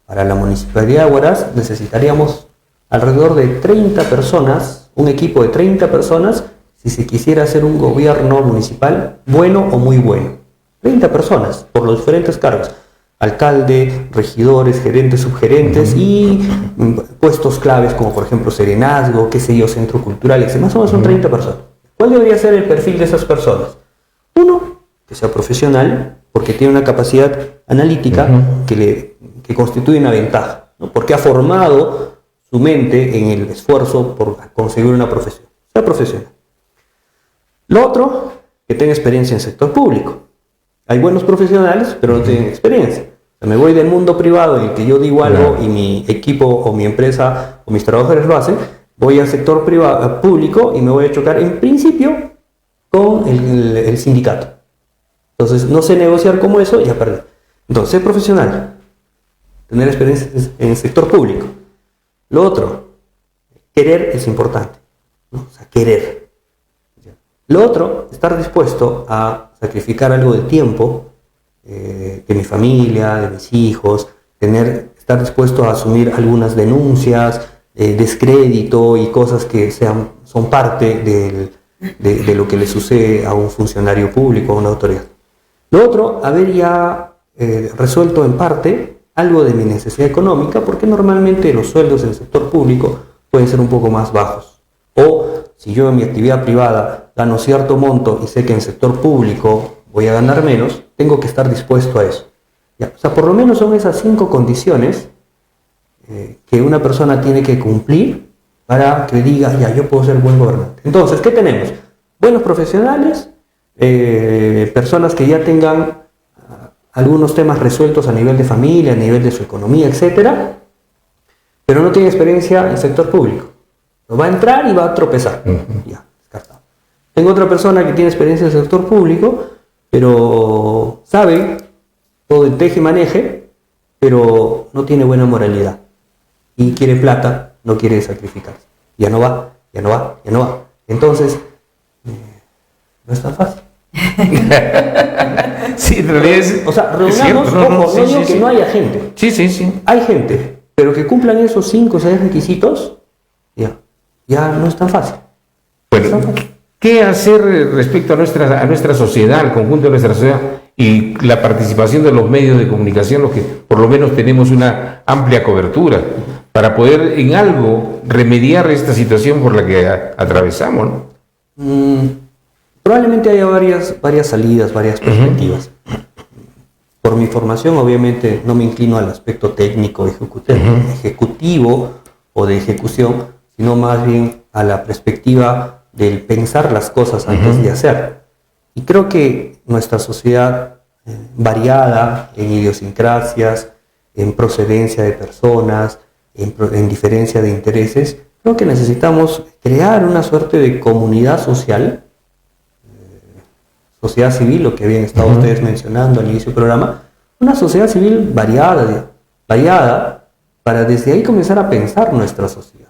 Para la Municipalidad de Huaraz necesitaríamos alrededor de 30 personas, un equipo de 30 personas, si se quisiera hacer un gobierno municipal bueno o muy bueno. 30 personas por los diferentes cargos. Alcalde, regidores, gerentes, subgerentes y puestos claves como por ejemplo serenazgo, qué sé yo, centro cultural, etc. Más o menos son 30 personas. ¿Cuál debería ser el perfil de esas personas? Uno, que sea profesional, porque tiene una capacidad analítica que constituye una ventaja, ¿no? Porque ha formado su mente en el esfuerzo por conseguir una profesión. Sea profesional. Lo otro, que tenga experiencia en el sector público. Hay buenos profesionales, pero no tienen experiencia. O sea, me voy del mundo privado en el que yo digo algo y mi equipo o mi empresa o mis trabajadores lo hacen, voy al sector público y me voy a chocar en principio con el sindicato. Entonces, no sé negociar como eso y ya perdí. Entonces, ser profesional, tener experiencia en el sector público. Lo otro, querer es importante, ¿no? O sea, querer. Lo otro, estar dispuesto a sacrificar algo de tiempo de mi familia, de mis hijos, estar dispuesto a asumir algunas denuncias, descrédito y cosas que son parte de lo que le sucede a un funcionario público, a una autoridad. Lo otro, haber ya resuelto en parte algo de mi necesidad económica, porque normalmente los sueldos en el sector público pueden ser un poco más bajos. O si yo en mi actividad privada gano cierto monto y sé que en el sector público voy a ganar menos, tengo que estar dispuesto a eso. ¿Ya? O sea, por lo menos son esas 5 condiciones que una persona tiene que cumplir para que diga, ya, yo puedo ser buen gobernante. Entonces, ¿qué tenemos? Buenos profesionales, personas que ya tengan algunos temas resueltos a nivel de familia, a nivel de su economía, etcétera, pero no tiene experiencia en el sector público. No va a entrar y va a tropezar. Ya, descartado. Tengo otra persona que tiene experiencia en el sector público, pero sabe todo el teje y maneje, pero no tiene buena moralidad. Y quiere plata, no quiere sacrificarse. Ya no va. Entonces, no es tan fácil. Sí, en realidad es... O sea, reunamos, no digo que no haya gente. Sí. Hay gente, pero que cumplan esos 5 o 6 requisitos, ya no es tan fácil. Bueno, ¿qué hacer respecto a nuestra sociedad, al conjunto de nuestra sociedad y la participación de los medios de comunicación, los que por lo menos tenemos una amplia cobertura, para poder en algo remediar esta situación por la que atravesamos, ¿no? Probablemente haya varias salidas, varias perspectivas. Por mi formación, obviamente, no me inclino al aspecto técnico, ejecutivo o de ejecución, sino más bien a la perspectiva del pensar las cosas antes de hacer. Y creo que nuestra sociedad, variada en idiosincrasias, en procedencia de personas, en diferencia de intereses, creo que necesitamos crear una suerte de comunidad social, sociedad civil, lo que habían estado ustedes mencionando al inicio del programa, una sociedad civil variada, para desde ahí comenzar a pensar nuestra sociedad.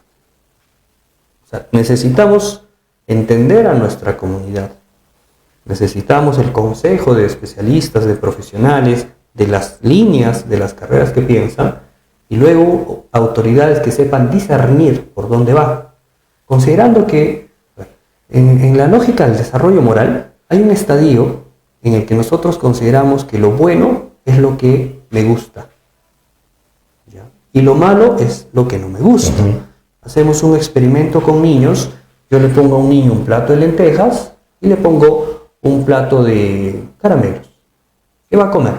O sea, necesitamos entender a nuestra comunidad, necesitamos el consejo de especialistas, de profesionales, de las líneas, de las carreras que piensan, y luego autoridades que sepan discernir por dónde va, considerando que en la lógica del desarrollo moral hay un estadio en el que nosotros consideramos que lo bueno es lo que me gusta, ¿ya? Y lo malo es lo que no me gusta. Hacemos un experimento con niños, yo le pongo a un niño un plato de lentejas y le pongo un plato de caramelos. ¿Qué va a comer?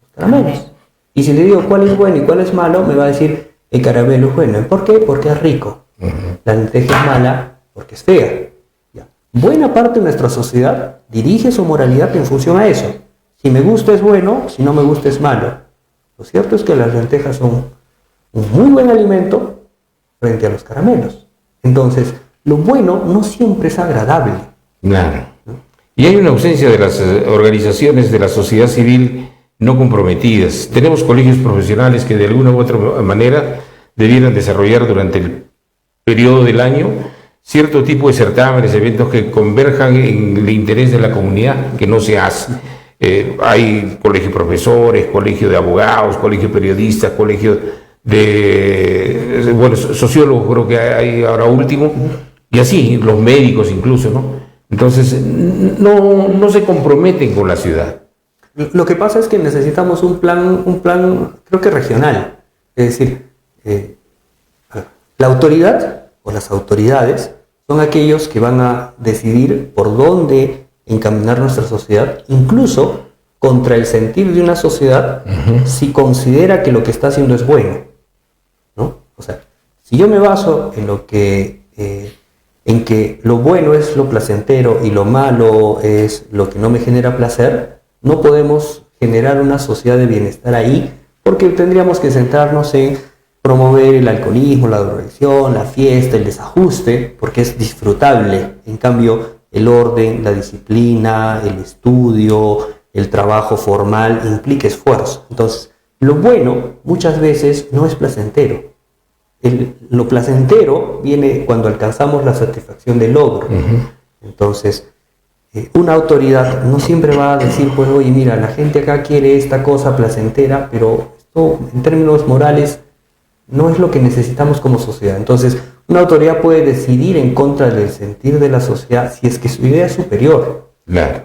Los caramelos. Y si le digo cuál es bueno y cuál es malo, me va a decir el caramelo es bueno. ¿Por qué? Porque es rico. La lenteja es mala porque es fea. ¿Ya? Buena parte de nuestra sociedad dirige su moralidad en función a eso. Si me gusta es bueno, si no me gusta es malo. Lo cierto es que las lentejas son un muy buen alimento frente a los caramelos. Entonces, lo bueno no siempre es agradable. Claro. Y hay una ausencia de las organizaciones de la sociedad civil no comprometidas. Tenemos colegios profesionales que de alguna u otra manera debieran desarrollar durante el periodo del año cierto tipo de certámenes, eventos que converjan en el interés de la comunidad, que no se hace. Hay colegio de profesores, colegio de abogados, colegio de periodistas, colegio de sociólogos, creo que hay ahora último, y así, los médicos incluso, ¿no? Entonces, no se comprometen con la ciudad. Lo que pasa es que necesitamos un plan creo que regional. Es decir, la autoridad o las autoridades son aquellos que van a decidir por dónde encaminar nuestra sociedad, incluso contra el sentir de una sociedad, si considera que lo que está haciendo es bueno, ¿no? O sea, si yo me baso en que lo bueno es lo placentero y lo malo es lo que no me genera placer, no podemos generar una sociedad de bienestar ahí, porque tendríamos que centrarnos en promover el alcoholismo, la drogadicción, la fiesta, el desajuste, porque es disfrutable. En cambio, el orden, la disciplina, el estudio, el trabajo formal implica esfuerzo. Entonces, lo bueno muchas veces no es placentero. Lo placentero viene cuando alcanzamos la satisfacción del logro. Entonces, una autoridad no siempre va a decir, pues, oye, mira, la gente acá quiere esta cosa placentera, pero esto en términos morales no es lo que necesitamos como sociedad. Entonces, una autoridad puede decidir en contra del sentir de la sociedad si es que su idea es superior. Claro.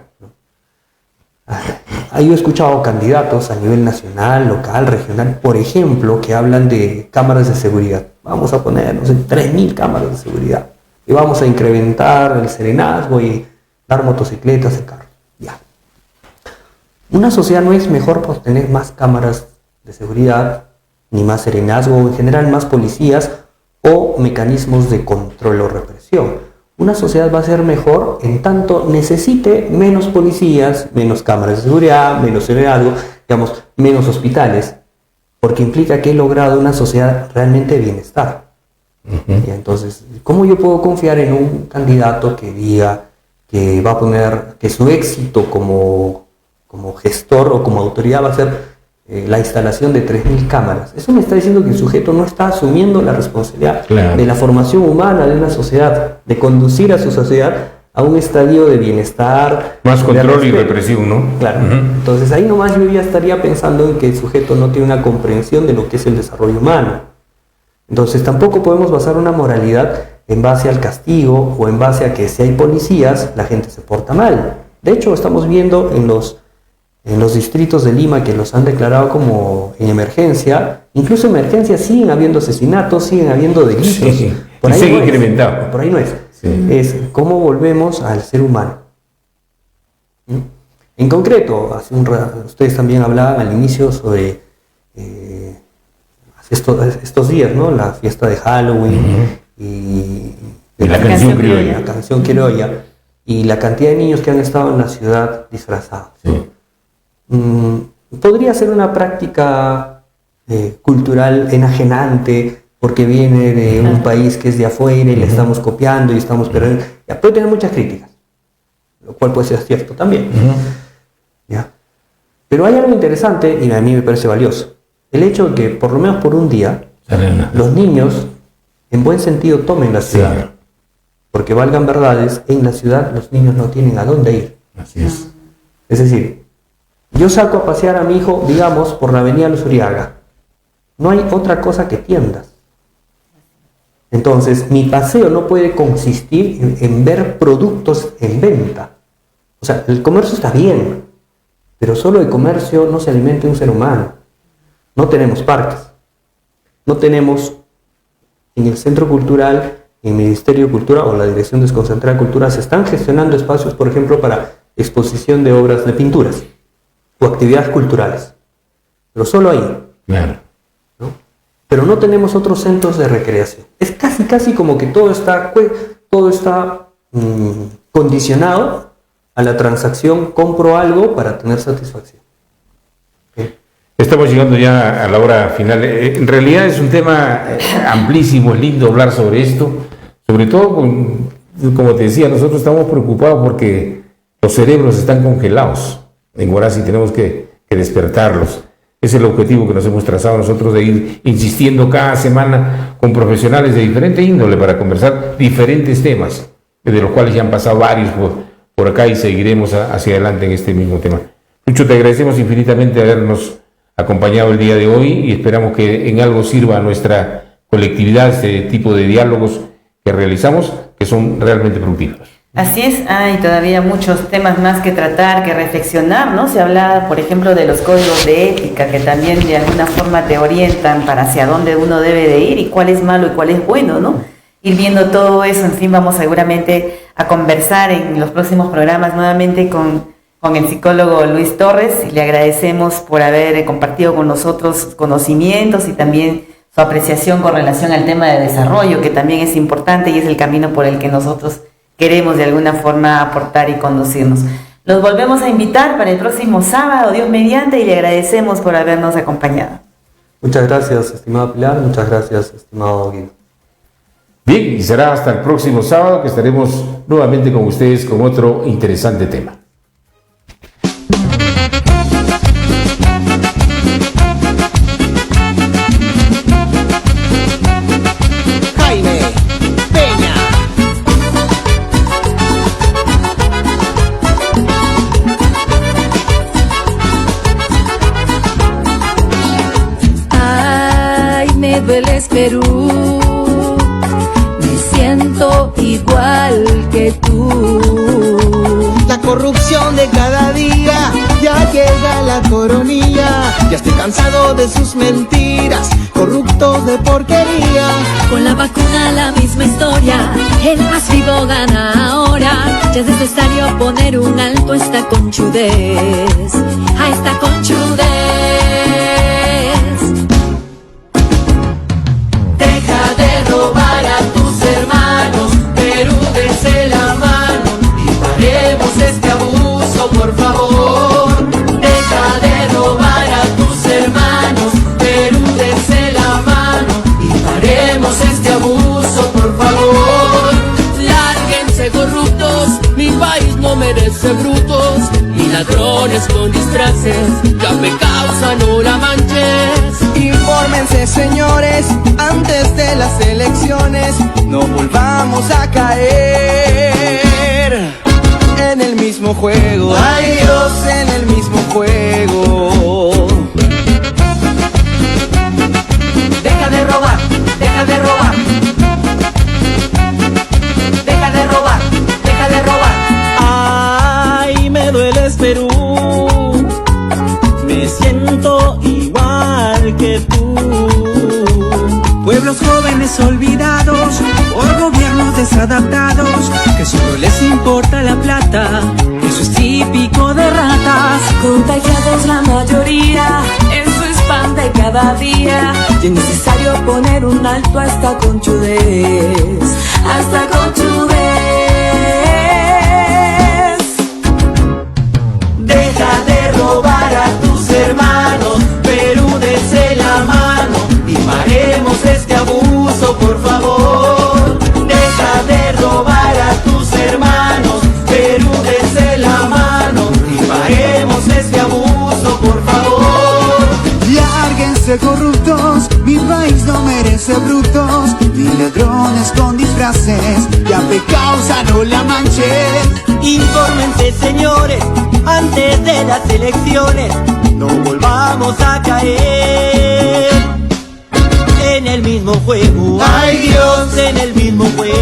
Yo he escuchado candidatos a nivel nacional, local, regional, por ejemplo, que hablan de cámaras de seguridad. Vamos a poner, no sé, 3.000 cámaras de seguridad. Y vamos a incrementar el serenazgo y dar motocicletas de carro. Ya. Una sociedad no es mejor por tener más cámaras de seguridad, ni más serenazgo, o en general más policías o mecanismos de control o represión. Una sociedad va a ser mejor en tanto necesite menos policías, menos cámaras de seguridad, menos serenazgo, digamos, menos hospitales, porque implica que he logrado una sociedad realmente de bienestar. Y entonces, ¿cómo yo puedo confiar en un candidato que diga que va a poner, que su éxito como gestor o como autoridad va a ser la instalación de 3.000 cámaras? Eso me está diciendo que el sujeto no está asumiendo la responsabilidad de la formación humana de una sociedad, de conducir a su sociedad a un estadio de bienestar. Más control y represión, ¿no? Claro. Entonces ahí nomás yo ya estaría pensando en que el sujeto no tiene una comprensión de lo que es el desarrollo humano. Entonces tampoco podemos basar una moralidad en base al castigo o en base a que si hay policías la gente se porta mal. De hecho estamos viendo en los distritos de Lima que los han declarado como en emergencia, incluso en emergencia siguen habiendo asesinatos, siguen habiendo delitos. Sí. Por ahí sigue no incrementado. Por ahí no es. Sí. Es cómo volvemos al ser humano. En concreto, ustedes también hablaban al inicio sobre estos días, ¿no? La fiesta de Halloween y la canción criolla. La canción criolla y la cantidad de niños que han estado en la ciudad disfrazados. Sí. Podría ser una práctica cultural enajenante porque viene de un país que es de afuera y le estamos copiando y estamos perdiendo. Ya, puede tener muchas críticas, lo cual puede ser cierto también. ¿Ya? Pero hay algo interesante y a mí me parece valioso. El hecho de que por lo menos por un día los niños en buen sentido tomen la ciudad. Sí. Porque valgan verdades, en la ciudad los niños no tienen a dónde ir. Así es. Es decir, yo saco a pasear a mi hijo, digamos, por la avenida Luzuriaga. No hay otra cosa que tiendas. Entonces, mi paseo no puede consistir en ver productos en venta. O sea, el comercio está bien, pero solo de comercio no se alimenta un ser humano. No tenemos parques. No tenemos en el Centro Cultural, en el Ministerio de Cultura o la Dirección Desconcentrada de Cultura, se están gestionando espacios, por ejemplo, para exposición de obras de pinturas o actividades culturales, pero solo ahí. Claro. ¿No? Pero no tenemos otros centros de recreación. Es casi como que todo está condicionado a la transacción, compro algo para tener satisfacción. ¿Okay? Estamos llegando ya a la hora final. En realidad es un tema amplísimo, es lindo hablar sobre esto, sobre todo, como te decía, nosotros estamos preocupados porque los cerebros están congelados. En Huaraz tenemos que despertarlos. Es el objetivo que nos hemos trazado nosotros de ir insistiendo cada semana con profesionales de diferente índole para conversar diferentes temas, de los cuales ya han pasado varios por acá y seguiremos hacia adelante en este mismo tema. Lucho, te agradecemos infinitamente habernos acompañado el día de hoy y esperamos que en algo sirva a nuestra colectividad este tipo de diálogos que realizamos, que son realmente productivos. Así es, hay todavía muchos temas más que tratar, que reflexionar, ¿no? Se habla, por ejemplo, de los códigos de ética que también de alguna forma te orientan para hacia dónde uno debe de ir y cuál es malo y cuál es bueno, ¿no? Ir viendo todo eso, en fin, vamos seguramente a conversar en los próximos programas nuevamente con el psicólogo Luis Torres y le agradecemos por haber compartido con nosotros conocimientos y también su apreciación con relación al tema de desarrollo, que también es importante y es el camino por el que nosotros queremos de alguna forma aportar y conducirnos. Los volvemos a invitar para el próximo sábado, Dios mediante, y le agradecemos por habernos acompañado. Muchas gracias, estimada Pilar, muchas gracias, estimado Guido. Bien, y será hasta el próximo sábado que estaremos nuevamente con ustedes con otro interesante tema. Dueles Perú, me siento igual que tú. La corrupción de cada día ya llega la coronilla. Ya estoy cansado de sus mentiras, corruptos de porquería. Con la vacuna la misma historia, el más vivo gana ahora. Ya es necesario poner un alto a esta conchudez, a esta conchudez. Deja de robar a tus hermanos, Perú, dense la mano y paremos este abuso, por favor. Deja de robar a tus hermanos, Perú, dense la mano y paremos este abuso, por favor. Lárguense corruptos, mi país no merece brutos ni ladrones con disfraces, ya me causa, no la manches. Infórmense, señores, antes de las elecciones, no volvamos a caer en el mismo juego. Ay Dios, en el mismo juego. Deja de robar, deja de robar. Deja de robar, deja de robar. Ay, me dueles, Perú. Me siento igual que tú. Pueblos jóvenes olvidados por gobiernos desadaptados, que solo les importa la plata, eso es típico de ratas. Contagiados la mayoría, eso es pan de cada día. Y es necesario poner un alto a esta conchudez, a esta conchudez. Deja de robar a tus hermanos, Perú, dense la mano y paremos este abuso, por favor. Deja de robar a tus hermanos, Perú, dense la mano y paremos este abuso, por favor. Lárguense corruptos, mi país no merece brutos ni ladrones con disfraces, ya me causa, no la manches. Infórmense, señores, antes de las elecciones, no volvamos a caer en el mismo juego. Ay Dios, en el mismo juego.